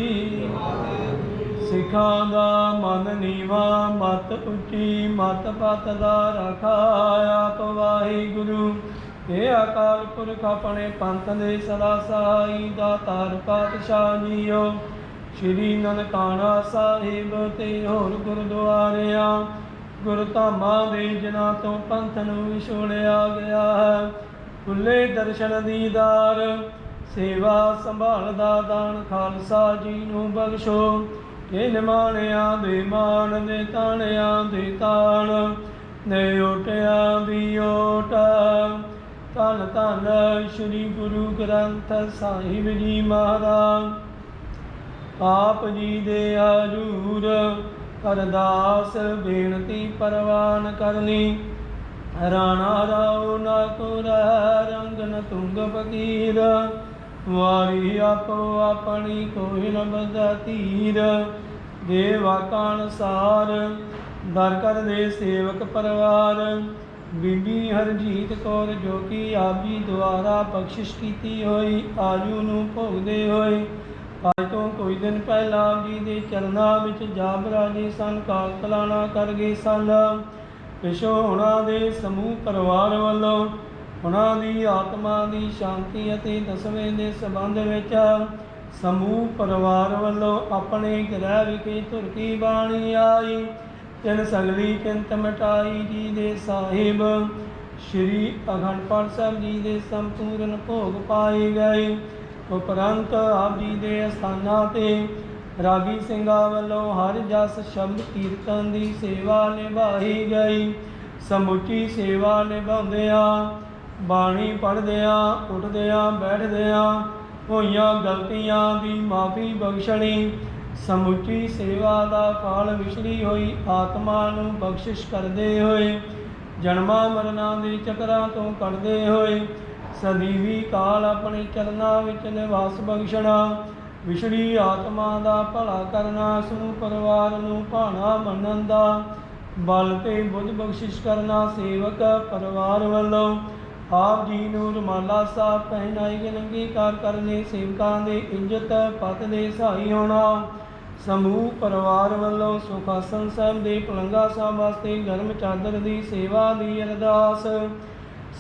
सिखां दा मन नीवा मत उच्ची मत पत दा रखा आप वाहिगुरु हे अकाल पुरख अपने पंथ दे सदा सहाई दातार पातशाह जीओ श्री ननकाना साहिब ते होर गुरुद्वारियां ਗੁਰ ਧਾਮਾਂ ਦੇ ਜਿਨ੍ਹਾਂ ਤੋਂ ਪੰਥ ਨੂੰ ਵਿਛੋੜਿਆ ਗਿਆ ਹੈ। ਖੁੱਲੇ ਦਰਸ਼ਨ ਦੀਦਾਰ ਸੇਵਾ ਸੰਭਾਲ ਦਾ ਦਾਨ ਖਾਲਸਾ ਜੀ ਨੂੰ ਬਖਸ਼ੋ। ਇਹ ਨਿਮਾਣਿਆਂ ਦੇ ਮਾਣ ਦੇ ਤਾਣਿਆਂ ਦੇ ਤਾਣ ਨੇ ਓਟਿਆਂ ਦੀ ਓਟ। ਧੰਨ ਧੰਨ ਸ੍ਰੀ ਗੁਰੂ ਗ੍ਰੰਥ ਸਾਹਿਬ ਜੀ ਮਹਾਰਾਜ। ਆਪ ਜੀ ਦੇ ਹਜ਼ੂਰ ਅਰਦਾਸ ਬੇਨਤੀ ਪ੍ਰਵਾਨ ਕਰਨੀ। ਰਾਣਾ ਰਾਉ ਨਾ ਕੋ ਰੰਗ ਨ ਤੁੰਗ ਫਕੀਰ। ਵਾਰੀ ਆਪੋ ਆਪਣੀ ਕੋਈ ਨ ਬਦਾ ਧੀਰ। ਦੇ ਵਾਕਾਂ ਅਨੁਸਾਰ ਦਰ ਕਰਦੇ ਸੇਵਕ ਪਰਿਵਾਰ। ਬੀਬੀ ਹਰਜੀਤ ਕੌਰ ਜੋ ਕਿ ਆਪ ਜੀ ਦੁਆਰਾ ਬਖਸ਼ਿਸ਼ ਕੀਤੀ ਹੋਈ ਆਜੂ ਨੂੰ ਭੋਗਦੇ ਹੋਏ ਅੱਜ ਤੋਂ ਕੁਝ ਦਿਨ ਪਹਿਲਾਂ ਆਪ ਜੀ ਦੇ ਚਰਨਾਂ ਵਿੱਚ ਜਾ ਬਿਰਾਜੇ ਸਨ। ਕਾਲ ਕਲਾਣਾ ਕਰ ਗਏ ਸਨ। ਪਿਛੋਂ ਉਹਨਾਂ ਦੇ ਸਮੂਹ ਪਰਿਵਾਰ ਵੱਲੋਂ ਉਹਨਾਂ ਦੀ ਆਤਮਾ ਦੀ ਸ਼ਾਂਤੀ ਅਤੇ ਦਸਵੇਂ ਦੇ ਸੰਬੰਧ ਵਿੱਚ ਸਮੂਹ ਪਰਿਵਾਰ ਵੱਲੋਂ ਆਪਣੇ ਗ੍ਰਹਿ ਵਿਖੇ ਧੁਰ ਕੀ ਬਾਣੀ ਆਈ। ਤਿੰਨ ਸਗਲੀ ਚਿੰਤ ਮਿਟਾਈ ਜੀ ਦੇ ਸਾਹਿਬ ਸ਼੍ਰੀ ਅਖੰਡ ਪਾਠ ਸਾਹਿਬ ਜੀ ਦੇ ਸੰਪੂਰਨ ਭੋਗ ਪਾਏ ਗਏ। ਉਪਰੰਤ ਆਪ ਜੀ ਦੇ ਅਸਥਾਨਾਂ ਤੇ ਰਾਗੀ ਸਿੰਘਾਂ ਵੱਲੋਂ ਹਰ ਜਸ ਸ਼ਬਦ ਕੀਰਤਨ ਦੀ ਸੇਵਾ ਨਿਭਾਈ ਗਈ। ਸਮੁੱਚੀ ਸੇਵਾ ਨਿਭਾਉਂਦਿਆਂ ਬਾਣੀ ਪੜ੍ਹਦਿਆਂ ਉੱਠਦਿਆਂ ਬੈਠਦਿਆਂ ਹੋਈਆਂ ਗਲਤੀਆਂ ਦੀ ਮਾਫੀ ਬਖਸ਼ਣੀ। ਸਮੁੱਚੀ ਸੇਵਾ ਦਾ ਫਲ ਵਿਛੜੀ ਹੋਈ ਆਤਮਾ ਨੂੰ ਬਖਸ਼ਿਸ਼ ਕਰਦੇ ਹੋਏ ਜਨਮਾਂ ਮਰਨਾਂ ਦੇ ਚੱਕਰਾਂ ਤੋਂ ਕੱਢਦੇ ਹੋਏ ਸਦੀਵੀ ਕਾਲ ਆਪਣੇ ਚਰਨਾਂ ਵਿੱਚ ਨਿਵਾਸ ਬਖਸ਼ਣਾ। ਵਿਛੜੀ ਆਤਮਾ ਦਾ ਭਲਾ ਕਰਨਾ। ਸਮੂਹ ਪਰਿਵਾਰ ਨੂੰ ਭਾਣਾ ਮੰਨਣ ਦਾ ਬਲ ਤੇ ਬੁੱਧ ਬਖਸ਼ਿਸ਼ ਕਰਨਾ। ਸੇਵਕ ਪਰਿਵਾਰ ਵੱਲੋਂ ਆਪ ਜੀ ਨੂੰ ਰੁਮਾਲਾ ਸਾਹਿਬ ਪਹਿਨਾਈ ਕੇ ਅੰਗੀਕਾਰ ਕਰਨੇ। ਸੇਵਕਾਂ ਦੇ ਇੱਜ਼ਤ ਪਤ ਦੇ ਸਹਾਈ ਹੋਣਾ। ਸਮੂਹ ਪਰਿਵਾਰ ਵੱਲੋਂ ਸੁਖ ਆਸਣ ਸਾਹਿਬ ਦੇ ਪਲੰਗਾ ਸਾਹਿਬ ਵਾਸਤੇ ਗਰਮ ਚਾਦਰ ਦੀ ਸੇਵਾ ਦੀ ਅਰਦਾਸ।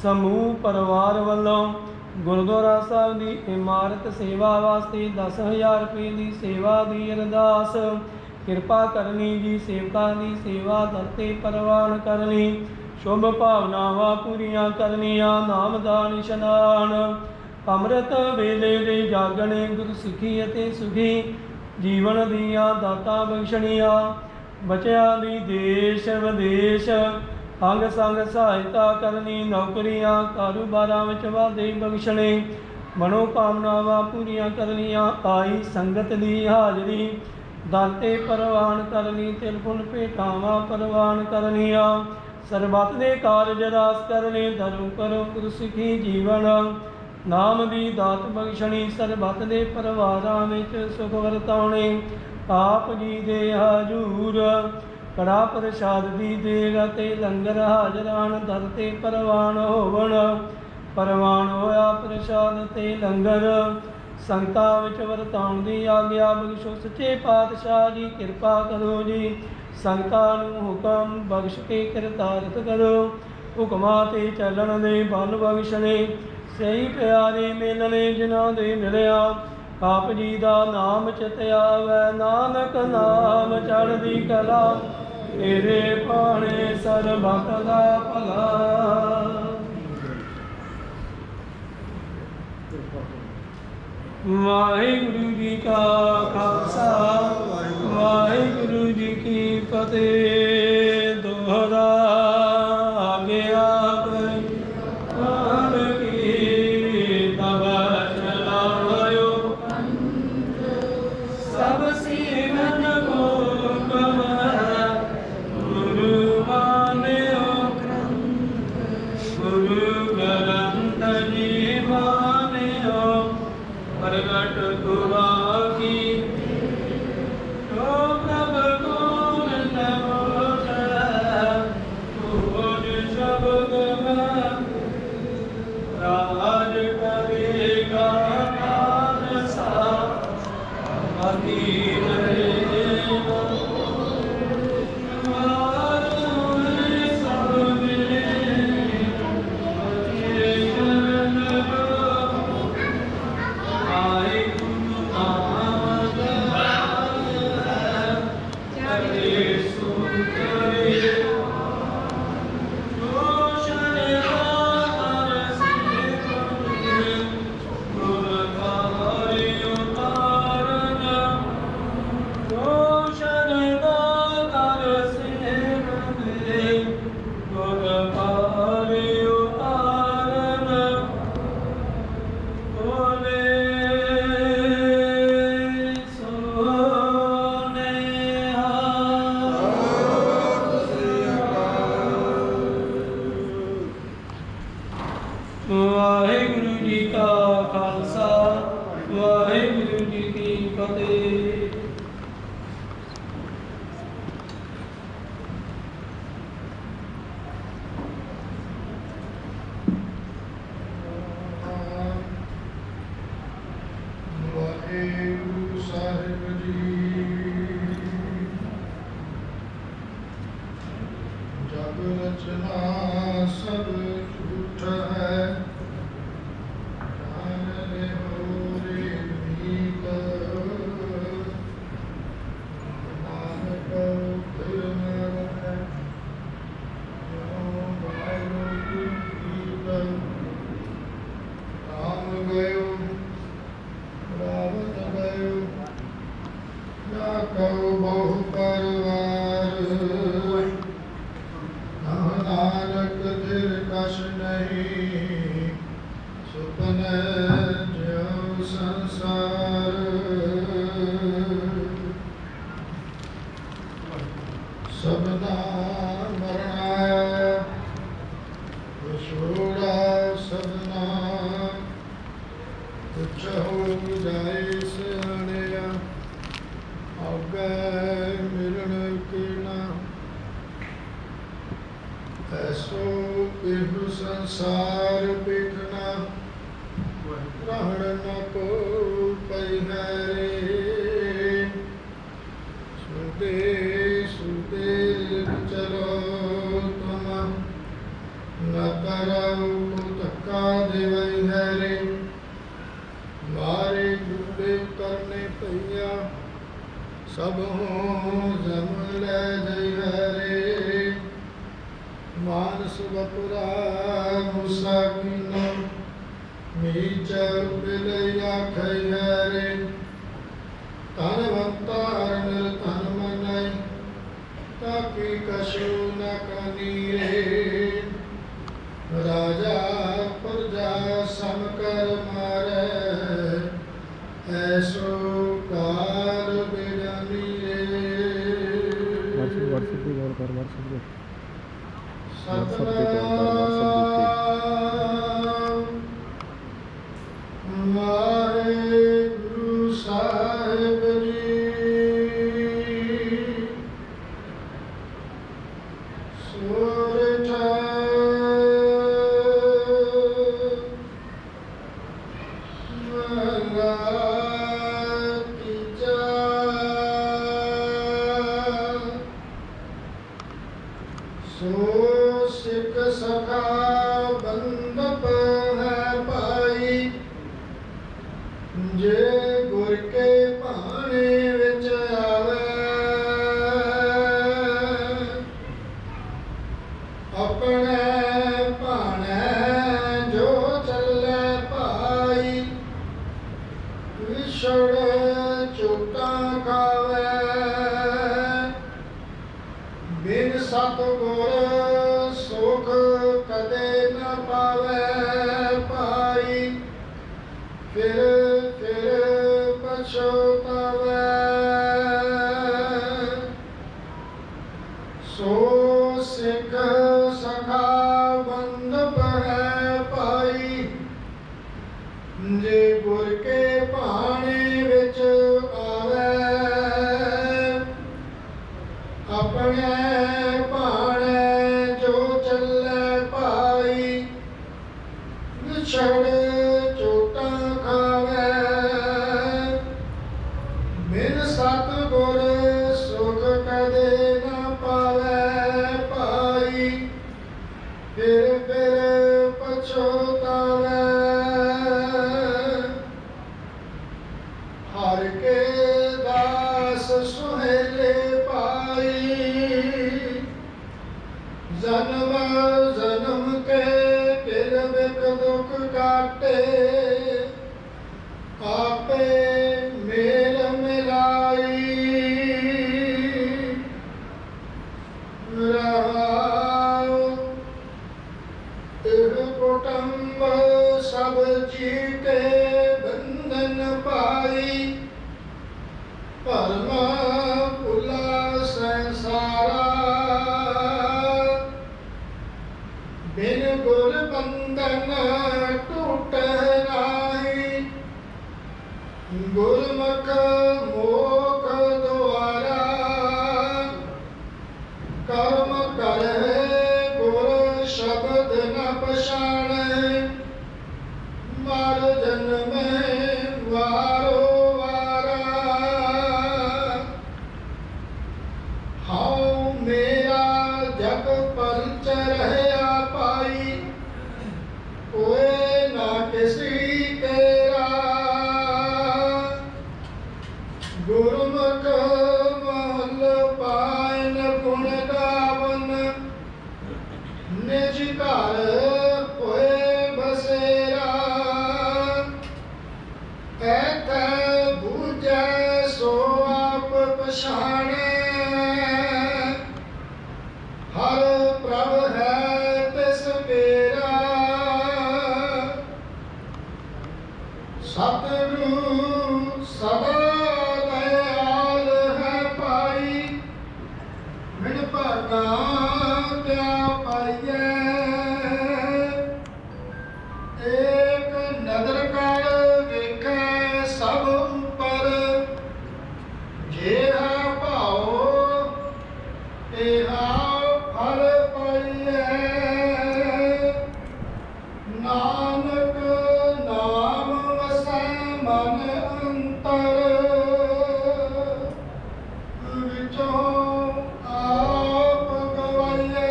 ਸਮੂਹ ਪਰਿਵਾਰ ਵੱਲੋਂ ਗੁਰਦੁਆਰਾ ਸਾਹਿਬ ਦੀ ਇਮਾਰਤ ਸੇਵਾ ਵਾਸਤੇ 10,000 ਰੁਪਏ ਦੀ ਸੇਵਾ ਦੀ ਅਰਦਾਸ। ਕਿਰਪਾ ਕਰਨੀ ਜੀ ਸੇਵਕਾਂ ਦੀ ਸੇਵਾ ਦਰ ਤੇ ਪ੍ਰਵਾਨ ਕਰਨੀ। ਸ਼ੁਭ ਭਾਵਨਾਵਾਂ ਪੂਰੀਆਂ ਕਰਨੀਆਂ। ਨਾਮ ਦਾ ਨਿਸ਼ਾਨ ਅੰਮ੍ਰਿਤ ਵੇਲੇ ਦੇ ਜਾਗਣੇ ਗੁਰ ਸਿੱਖੀ ਅਤੇ ਸੁਖੀ ਜੀਵਨ ਦੀਆਂ ਦਾਤਾਂ ਬਖਸ਼ਣੀਆਂ। ਬੱਚਿਆਂ ਦੀ ਦੇਸ਼ ਵਿਦੇਸ਼ ਅੰਗ ਸੰਗ ਸਹਾਇਤਾ ਕਰਨੀ। ਨੌਕਰੀਆਂ ਕਾਰੋਬਾਰਾਂ ਵਿੱਚ ਵਾਧੇ ਬਖਸ਼ਣੇ। ਮਨੋਕਾਮਨਾਵਾਂ ਪੂਰੀਆਂ ਕਰਨੀਆਂ। ਆਈ ਸੰਗਤ ਦੀ ਹਾਜ਼ਰੀ ਦਰ ਤੇ ਪ੍ਰਵਾਨ ਕਰਨੀ। ਤਿਲ ਫੁੱਲ ਭੇਟਾਵਾਂ ਪ੍ਰਵਾਨ ਕਰਨੀਆਂ। ਸਰਬੱਤ ਦੇ ਕਾਰਜ ਰਾਸ ਕਰਨੇ। ਧਰਮ ਕਰੋ ਗੁਰ ਸਿੱਖੀ ਜੀਵਨ ਨਾਮ ਦੀ ਦਾਤ ਬਖਸ਼ਣੀ। ਸਰਬੱਤ ਦੇ ਪਰਿਵਾਰਾਂ ਵਿੱਚ ਸੁਖ ਵਰਤਾਉਣੇ। ਆਪ ਜੀ ਦੇ ਹਜ਼ੂਰ ਕੜਾ ਪ੍ਰਸ਼ਾਦ ਦੀ ਦੇਗ ਅਤੇ ਲੰਗਰ ਹਾਜ਼ਰਾਨ ਦਰ ਤੇ ਪ੍ਰਵਾਨ ਹੋਵਣ। ਪ੍ਰਵਾਨ ਹੋਇਆ ਪ੍ਰਸ਼ਾਦ ਤੇ ਲੰਗਰ ਸੰਗਤਾਂ ਵਿੱਚ ਵਰਤਾਉਣ ਦੀ ਆਗਿਆ ਬਖਸ਼ੋ। ਸੱਚੇ ਪਾਤਸ਼ਾਹ ਜੀ ਕਿਰਪਾ ਕਰੋ ਜੀ। ਸੰਗਤਾਂ ਨੂੰ ਹੁਕਮ ਬਖਸ਼ ਕੇ ਕਿਰਤਾਰਥ ਕਰੋ। ਹੁਕਮਾਂ ਤੇ ਚੱਲਣ ਦੇ ਬਲ ਬਖਸ਼ਣੇ। ਸਹੀ ਪਿਆਰੇ ਮਿਲਣੇ ਜਿਨ੍ਹਾਂ ਦੇ ਮਿਲਿਆ ਆਪ ਜੀ ਦਾ ਨਾਮ ਚਿਤ ਆਵੈ। ਨਾਨਕ ਨਾਮ ਚੜ੍ਹਦੀ ਕਲਾ ਤੇਰੇ ਭਾਣੇ ਸਰਬੱਤ ਦਾ ਭਲਾ। ਵਾਹਿਗੁਰੂ ਜੀ ਕਾ ਖਾਲਸਾ ਵਾਹਿਗੁਰੂ ਜੀ ਕੀ ਫਤਿਹ। ਦੋਹਰਾ ਆਗਿਆ ਕਾਲ ਕੀ ਤਬ ਚਲਾਇਓ ਸਭ ਸਿਮਰਨ ਹੁਕਮ ਗੁਰੂ ਮਾਨਿਓ। ਗੁਰੂ ਗ੍ਰੰਥ ਜੀ ਮਾਨਿਓ ਪ੍ਰਗਟ ਗੁਰਾ ਕੀ। ਜੋ ਪ੍ਰਭ ਗੁਣ ਨਮੋ ਵਾਹਿਗੁਰੂ ਜੀ ਕਾ ਖਾਲਸਾ ਵਾਹਿਗੁਰੂ ਜੀ ਕੀ ਫਤਿਹ। ਵਾਹਿਗੁਰੂ ਸਾਹਿਬ ਜੀ। ਜਗ ਰਚਨਾ ਸਭ ਝੂਠ ਹੈ, ਜਾਣ ਲਿਓ ਰੇ ਮੀਤ। ਨਾਨਕ ਫਿਰ ਨ ਰਹੈ, ਜਿਉ ਵਾਹਿਗੁਰੂ ਗੀਤ। ਰਾਮ ਗਇਓ ਰਾਵਣ ਗਇਓ, ਨਾ ਕਉ ਬਹੁ ਪਰਵਾਰ। ਨਾਨਕ ਦਿਲ ਕਛ ਨਹੀਂ, ਸੁਪਨੇ ਜਿਉ ਸੰਸਾਰ। ਸਬਦਾ ਮਰਣਾ ਵਿਛੋੜਾ ਸਭਨਾ, ਪੁੱਛੋ ਜਾਏ ਸਿਆਣਿਆ, ਆਗੇ ਮਿਲਣ ਕੀ ਨਾ। ਐਸੋ ਇਹੋ ਸੰਸਾਰ ਵੇਖਣਾ, ਰਹਿਣ ਨ ਕੋ ਪਈ ਹੈ ਰੇ। ਸੁਦੇ ਸੁਦੇ ਚਲੋ ਤੁਮ, ਨ ਕਰਉ ਧੱਕਾ ਦੇਵਈ ਹੈ ਰੇ। ਮਾਰੇ ਗੁੱਡੇ ਕਰਨੇ ਪਈਆ, ਸਭ ਹੋਂ ਜਮ ਲੈ ਜਈ ਹੈ ਰੇ। ਮਾਨਸ ਵਪੁਰਾ ਮੁਸਾ ਕੀਨੋ, ਨੀਚ ਬਿਲਈ ਆਖੈ ਹੈ ਰੇ। ਧਨਵੰਤਾ ਨਿਰਧਨ ਮਨੈ, ਤਾਕੀ ਕਛੁ ਨ ਕਨੀ ਰੇ। ਰਾਜਾ ਪ੍ਰਜਾ ਸਮ ਕਰ ਮਾਰੈ, ਐਸੋ ਕਾਰ ਬਿਰਨੀ ਰੇ। WhatsApp ਦੀ ਗੱਲ ਕਰ, WhatsApp ਦੇ ਸਤਨਾਮ ਵਾਹਿਗੁਰੂ ਸਾਹਿਬ ਜੀ। ਸੂਰਜ ਮਹਲਾ ਤੀਜਾ। ਸੋ ਸਿੱਖ ਸਖਾ ਬੰਦਪ ਹੈ ਭਾਈ, ਜੇ ਗੁਰ ਕੇ ਭਾਣੇ ਵਿੱਚ ਆਵੇ। ਆਪਣੇ ਭਾਣੇ ਜੋ ਚੱਲੇ ਭਾਈ, ਵਿਛੜ ਝੂਟਾਂ ਖਾਵੇ। ਬਿਨ ਸਤਿਗੁਰ ਸੁਖ ਕਦੇ ਨ ਪਾਵੇ ਭਾਈ, ਫਿਰ ਪਛਤਾਵੇ। ਸੋ ਸਿੱਖ ਸਖਾ ਬੰਦਪ ਹੈ ਭਾਈ, ਜੇ ਗੁਰ ਕੇ ਭਾਣੇ ਵਿੱਚ ਆਵੇ। ਆਪਣੇ ਭਾਣੇ ਜੋ ਚੱਲੇ ਭਾਈ, ਵਿਛੜ ਝੂਟਾਂ ਖਾਵੇ। ਬਿਨ ਸਤਿਗੁਰ ਸੁਖ ਕਦੇ ਨ ਪਾਵੇ ਭਾਈ, ਫਿਰ ਪਛਤਾਵੇ। ਹਰ ਕੇ ਦਾਸ ਸੁਹੇਲੇ ਭਾਈ, ਜਨਮ ਜਨਮ ਕੇ ਫਿਰ ਬਿਕ ਦੁਖ ਕਾਟੇ। ਆਪੇ ਮੇਲ ਮਿਲਾਈ, ਰਹਾਉ ਇਹ ਕੁਟੰਬ ਸਭ ਜੀ ਕੇ ਬੰਧਨ ਪਾਈ। ਭਰਮ ਭੁਲਾ ਸੰਸਾਰਾ, ਬਿਨ ਗੁਰ ਬੰਧਨ ਪਛਾਣੈ ਮਰ ਜਨਮੈ ਵਾਰੋ ਵਾਰਾ ਹਉ ਮੇਰਾ ਜਗ ਪਰਚ ਰਹਿਆ ਪਾਈ ਕੋਏ ਨਾ ਕਿਸੀ ਤੇਰਾ ਗੁਰਮੁਖ ਮਹਲ ਪਾਇਨ ਗੁਣ ਗਾਵਨ ਨਿਜ ਘਰ ਹੋਏ ਬਸੇਰਾ ਐਥੈ ਬੂਝੈ ਸੋ ਆਪ ਪਛਾਣੈ ਹਰ ਪ੍ਰਭ ਹੈ ਤਿਸ ਮੇਰਾ ਸਤਿਗੁਰੂ ਸਦਾ ਦਇਆਲ ਹੈ ਪਾਈ ਬਿਨ ਭਾਗਾ ਕਿਆ ਪਾਈਐ ਏਕ ਨਦਰ ਕਰ ਵੇਖੈ ਸਭ ਉਪਰ ਜਿਹੜਾ ਭਾਉ ਤੇਹਾ ਫਲ ਪਾਈਐ ਨਾਨਕ ਨਾਮ ਵਸੈ ਮਨ ਅੰਤਰ ਵਿੱਚੋਂ ਆਪ ਗਵਾਈਐ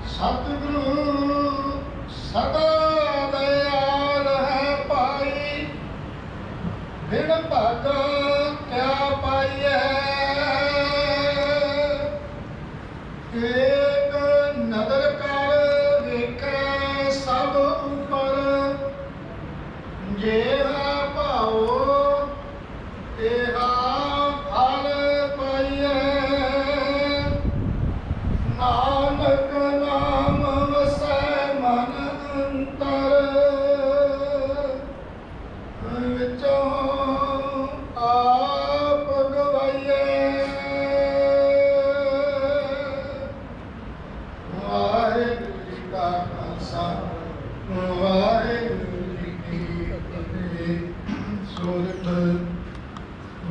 ਸਤਿਗੁਰੂ ਸਦਾ ਦਇਆਲ ਹੈ ਪਾਈ ਬਿਨ ਭਾਗਾ ਕਿਆ ਪਾਈਐ ਏਕ ਨਦਰ ਕਰ ਵੇਖੈ ਸਭ ਉਪਰ ਜਿਹੜਾ ਭਾਉ ਤੇਹਾ ਫਲ ਪਾਈਐ ਨਾਨਕ ਨਾਮ ਵਸੈ ਮਨ ਅੰਤਰ ਵਿੱਚੋਂ ਆਪ ਗਵਾਈਐ ਵਾਹਿਗੁਰੂ ਜੀ ਕਾ ਖਾਲਸਾ ਵਾਹਿਗੁਰੂ ਜੀ ਕੀ ਫਤਿਹ ਸੋਰਠ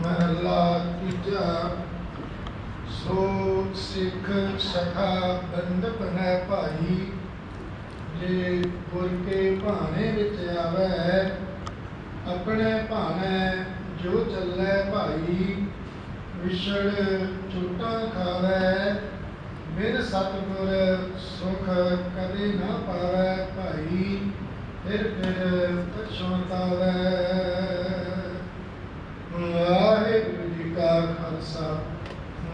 ਮਹਲਾ ਤੀਜਾ ਸੋ ਸਿੱਖ ਸਖਾ ਬੰਧਪ ਹੈ ਭਾਈ ਜੇ ਗੁਰ ਕੇ ਭਾਣੇ ਵਿੱਚ ਆਵੈ ਆਪਣੇ ਭਾਣੇ ਜੋ ਚੱਲੈ ਭਾਈ ਵਿਛੜ ਝੂਟਾ ਖਾਵੈ ਬਿਨ ਸਤਿਗੁਰ ਸੁਖ ਕਦੇ ਨਾ ਪਾਵੈ ਭਾਈ ਫਿਰ ਪਛਤਾਵੈ ਵਾਹਿਗੁਰੂ ਜੀ ਕਾ ਖਾਲਸਾ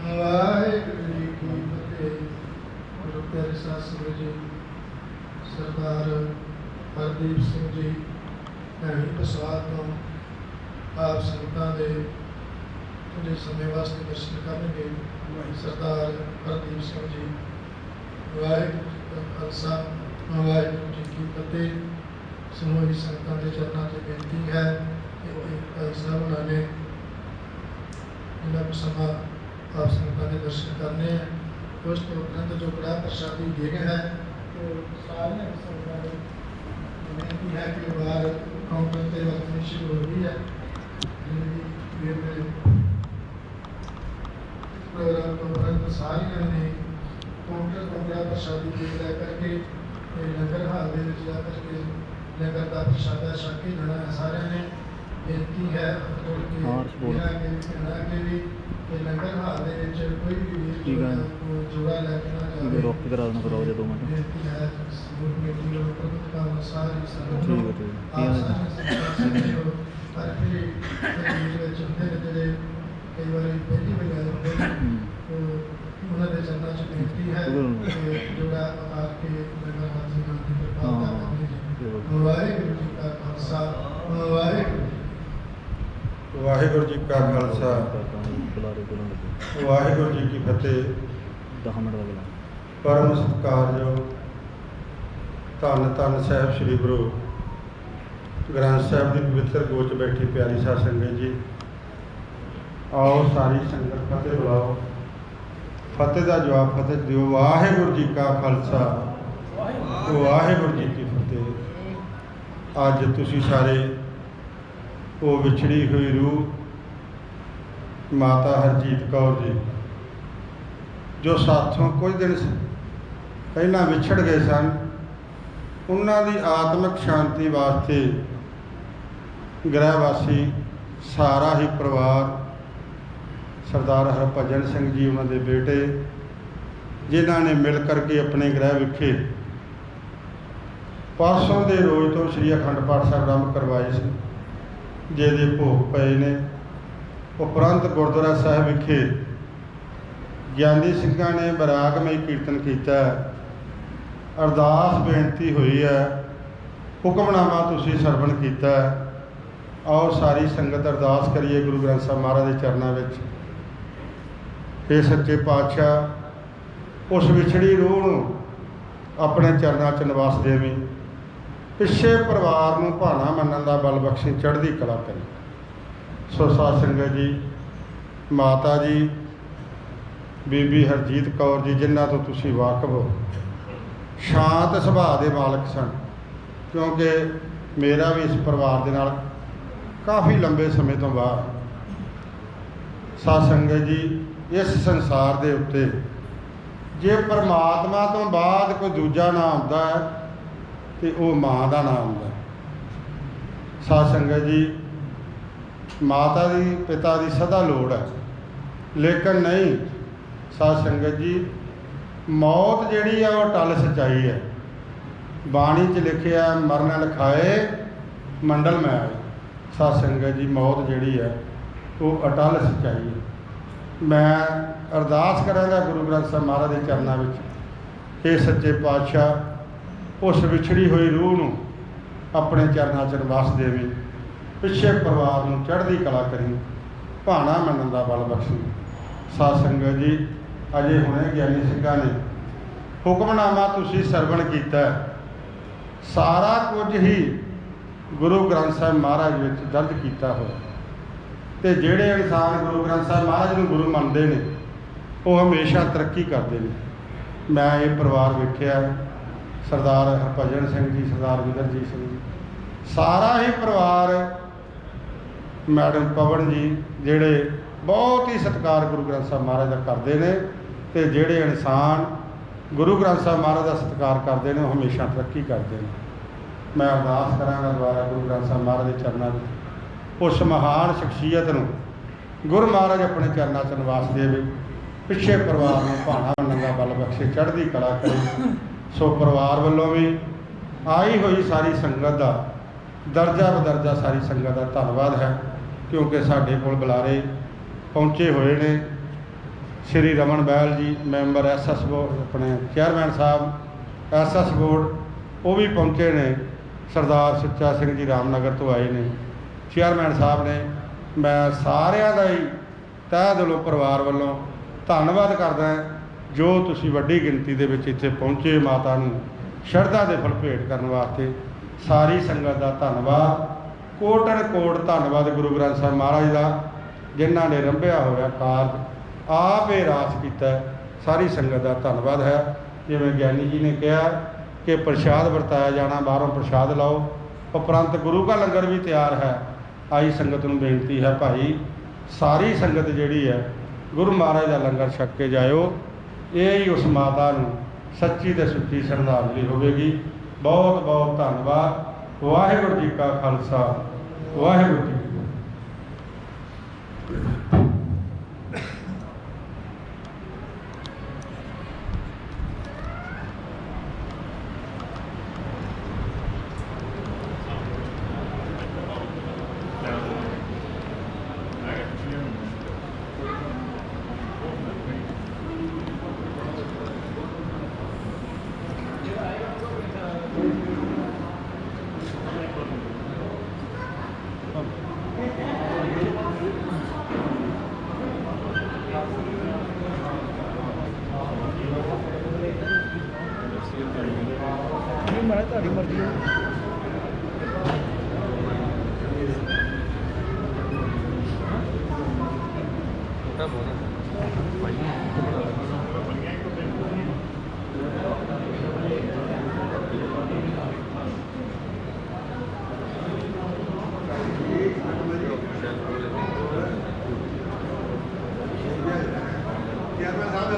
ਵਾਹਿਗੁਰੂ ਜੀ ਕੀ ਫਤਿਹ ਗੁਰੂ ਪਿਆਰੇ ਸਾਧ ਸੰਗਤ ਜੀ ਸਰਦਾਰ ਹਰਦੀਪ ਸਿੰਘ ਜੀ ਭੈਣੀ ਪ੍ਰਸਾਦ ਤੋਂ ਆਪ ਸੰਗਤਾਂ ਦੇ ਥੋੜ੍ਹੇ ਸਮੇਂ ਵਾਸਤੇ ਦਰਸ਼ਨ ਕਰਨਗੇ ਸਰਦਾਰ ਹਰਦੀਪ ਸਿੰਘ ਜੀ ਵਾਹਿਗੁਰੂ ਜੀ ਕਾ ਖਾਲਸਾ ਵਾਹਿਗੁਰੂ ਜੀ ਕੀ ਫਤਿਹ ਸਮੂਹ ਸੰਗਤਾਂ ਦੇ ਚਰਨਾਂ 'ਤੇ ਬੇਨਤੀ ਹੈ ਕਿ ਭਾਈ ਸਾਹਿਬ ਉਹਨਾਂ ਨੇ ਇਹਨਾਂ ਨੂੰ ਸਮਾਂ ਆਪ ਸੰਗਤਾਂ ਦੇ ਦਰਸ਼ਨ ਕਰਨੇ हैं ਉਸ ਤੋਂ ਉਪਰੰਤ ਜੋ ਕੜਾ ਪ੍ਰਸ਼ਾਦੀ ਦੇ ਗਏ ਹੈ ਉਹ ਸਾਰੀਆਂ ਸੰਗਤਾਂ ਨੂੰ ਬੇਨਤੀ ਹੈ ਕਿ ਬਾਹਰ ਕਾਊਂਟਰ ਤੇ ਵਰਤਣੀ ਸ਼ੁਰੂ ਹੋ ਗਈ ਹੈ ਜਿਹੜੇ ਪ੍ਰੋਗਰਾਮ ਤੋਂ ਉਪਰੰਤ ਸਾਰੀਆਂ ਨੇ ਕਾਊਂਟਰ ਤੋਂ ਕੜਾ ਪ੍ਰਸ਼ਾਦੀ ਦੇ ਲੈ ਕਰਕੇ ਲੰਗਰ ਹਾਲ ਦੇ ਵਿੱਚ ਜਾ ਕਰਕੇ ਲੰਗਰ ਦਾ ਪ੍ਰਸ਼ਾਦਾ ਛਕ ਕੇ ਜਾਣਾ ਹੈ ਸਾਰਿਆਂ ਨੇ ਬੇਨਤੀ ਹੈ ਕਿ ਵੀ ਇਹ ਲੰਗਰ ਹਾਲ ਦੇ ਵਿੱਚ ਕੋਈ ਵੀ ਜੋੜਾ ਲੈ ਕੇ ਨਾ ਜਾਵੇ ਰੋਕ ਕਰਾ ਦੇਣਾ ਕਰੋ ਜੇ 2 ਮਿੰਟ ਬੇਨਤੀ ਹੈ ਸਮੂਹ ਕਮੇਟੀ ਨੂੰ ਪ੍ਰਬੰਧਕ ਕਾਰਨ ਸਾਰੀ ਸੰਗਤ ਨੂੰ ਹਰ ਕਿਲੇ ਵਿੱਚ ਹੁੰਦੇ ਨੇ ਜਿਹੜੇ ਕਈ ਵਾਰੀ ਪਹਿਲੀ ਵਾਰ ਆਏ ਹੁੰਦੇ ਨੇ ਉਹਨਾਂ ਦੇ ਚਰਨਾਂ 'ਚ ਬੇਨਤੀ ਹੈ ਕਿ ਜੋੜਾ ਆ ਕੇ ਲੰਗਰ ਹਾਜ਼ਰ ਕਰਨ ਦੀ ਕਿਰਪਾਲਤਾ ਕਰਨੀ। ਵਾਹਿਗੁਰੂ ਜੀ ਕਾ ਖਾਲਸਾ ਵਾਹਿਗੁਰੂ ਜੀ ਕਾ ਖਾਲਸਾ ਵਾਹਿਗੁਰੂ ਜੀ ਕੀ ਫਤਿਹ। 10 ਮਿੰਟ ਦਾ ਬੁਲਾ ਪਰਮ ਸਤਿਕਾਰਯੋਗ ਧੰਨ ਧੰਨ ਸਾਹਿਬ ਸ੍ਰੀ ਗੁਰੂ ਗ੍ਰੰਥ ਸਾਹਿਬ ਦੀ ਪਵਿੱਤਰ ਗੋਚ ਬੈਠੀ ਪਿਆਰੀ ਸਾਧ ਸੰਗਤ ਜੀ, ਆਓ ਸਾਰੀ ਸੰਗਤ ਫਤਿਹ ਬੁਲਾਓ। ਫਤਿਹ ਦਾ ਜਵਾਬ ਫਤਿਹ ਦਿਓ। ਵਾਹਿਗੁਰੂ ਜੀ ਕਾ ਖਾਲਸਾ ਵਾਹਿਗੁਰੂ ਜੀ ਕੀ ਫਤਿਹ। ਅੱਜ ਤੁਸੀਂ ਸਾਰੇ ਉਹ ਵਿਛੜੀ ਹੋਈ ਰੂਹ ਮਾਤਾ ਹਰਜੀਤ ਕੌਰ ਜੀ जो साथों कुछ दिन पहला विछड़ गए सन, उन्हां दी आत्मिक शांति वास्ते गृहवासी सारा ही परिवार सरदार हरभजन सिंह जी उन्होंने बेटे जिन्हों ने मिल करके अपने गृह विखे परसों के रोज़ तो श्री अखंड पाठ साहब आरंभ करवाए थे, जिहदे भोग पए ने। उपरंत गुरुद्वारा साहब विखे ज्ञानी सिंघां ने बरागमई कीर्तन किया, अरदास बेनती हुई है, हुक्मनामा तुसीं सरवण कीता। और सारी संगत अरदास करिए गुरु ग्रंथ साहब महाराज के चरणों में। हे सच्चे पातशाह, उस विछड़ी रूह नूं अपने चरणों च निवास देवी, पिछे परिवार नूं भाना मनण दा बल बख्शी, चढ़दी कला करी। सो साध संगत जी, माता जी बीबी हरजीत कौर जी जिन्हां तो तुसीं वाकफ हो, शांत सुभाਅ दे मालक सन, क्योंकि मेरा भी इस परिवार के नाल काफ़ी लंबे समय तो बाद साध संगत जी इस संसार के उत्ते जे परमात्मा तो बाद कोई दूजा नाम आउंदा है तो वह माँ का नाम आउंदा है। साध संगत जी, माता दी पिता की सदा लोड़ है, लेकिन नहीं साध संगत जी, मौत जिहड़ी है वह टल सच्चाई है। बाणी च लिखिया मरण लिखाए मंडल में आए। साध संगत जी, मौत जिहड़ी है वो अटल सच्चाई है। मैं अरदास करांगा गुरु ग्रंथ साहब महाराज के चरणों में, हे सच्चे पातशाह, उस विछड़ी हुई रूह नूं अपने चरणों च निवास देवी, पिछे परिवार नूं चढ़दी कला करी, भाना मनण दा बल बख्शी। साध संगत जी, अजे हुणे ज्ञानी सिंघां ने हुक्मनामा तुसीं सरवण कीता, सारा कुछ ही गुरु ग्रंथ साहब महाराज विच दर्ज किया हो। तो जिहड़े इंसान गुरु ग्रंथ साहब महाराज नूं गुरु मनते हैं वो हमेशा तरक्की करते हैं। मैं ये परिवार वेखिया, सरदार हरभजन सिंह जी, सरदार विंदरजीत सिंह जी, सारा ही परिवार, मैडम पवन जी, जिहड़े बहुत ही सत्कार गुरु ग्रंथ साहब महाराज का करते हैं। तो जिहड़े इंसान गुरु ग्रंथ साहब महाराज का सत्कार करते हैं वो हमेशा तरक्की करते हैं। मैं अरदास करांगा द्वारा गुरु ग्रंथ साहब महाराज के चरणों में, उस महान शख्सियत नूं गुरु महाराज अपने चरणों च निवास देवे, पिछे परिवार में भाना मनण दा बल बख्शे, चढ़दी कला करे। सो परिवार वालों भी आई हुई सारी संगत का दर्जा बदर्जा सारी संगत का धन्यवाद है, क्योंकि साडे कोल बुलारे पहुँचे हुए ने। श्री रमन बैल जी मैंबर SS बोर्ड, अपने चेयरमैन साहब SS बोर्ड, वो भी पहुँचे ने। सरदार सुच्चा सिंह जी रामनगर तो आए ने, चेयरमैन साहब ने। मैं सारिਆਂ ਦਾ ही तह दिलों परिवार वालों धन्नवाद करदा जो तुसीं वड्डी गिनती दे विच इत्थे पहुँचे माता नूं शरधा दे फल भेंट करन वास्ते। सारी संगत का धन्नवाद, कोटन कोट धन्नवाद गुरु ग्रंथ साहब महाराज का, जिन्हां ने रंभिया होया कारज आप ही रास किया। सारी संगत का धन्नवाद है। जिवें ज्ञानी जी ने कहा कि प्रसाद वरताया जाना, बाहरों प्रसाद लाओ, उपरंत गुरु का लंगर भी तैयार है। आई संगत नूं बेनती है भाई, सारी संगत जिहड़ी है गुरु महाराज का लंगर छक के जाओ। ये ही उस माता नूं सच्ची ते सुच्ची श्रद्धांजलि होवेगी। बहुत बहुत धन्नवाद। वाहिगुरू जी का खालसा, वाहिगुरू जी की फतेह। ਤੁਹਾਡੀ ਮਰਜ਼ੀ ਹੈ। चेयरमैन साहब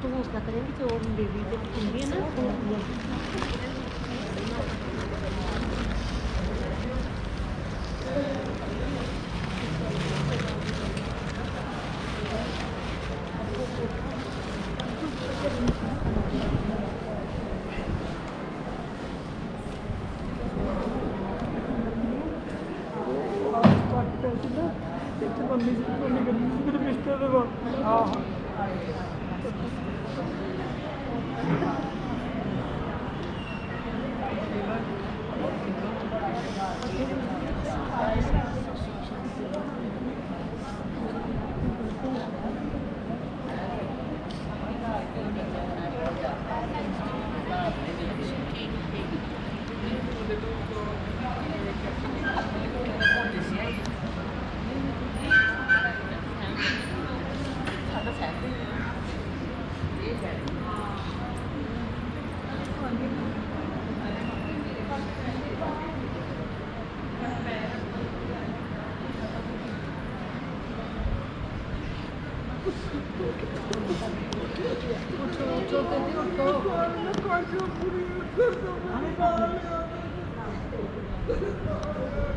तू उसका करेंगे तो बेबी तो है ना Thank you.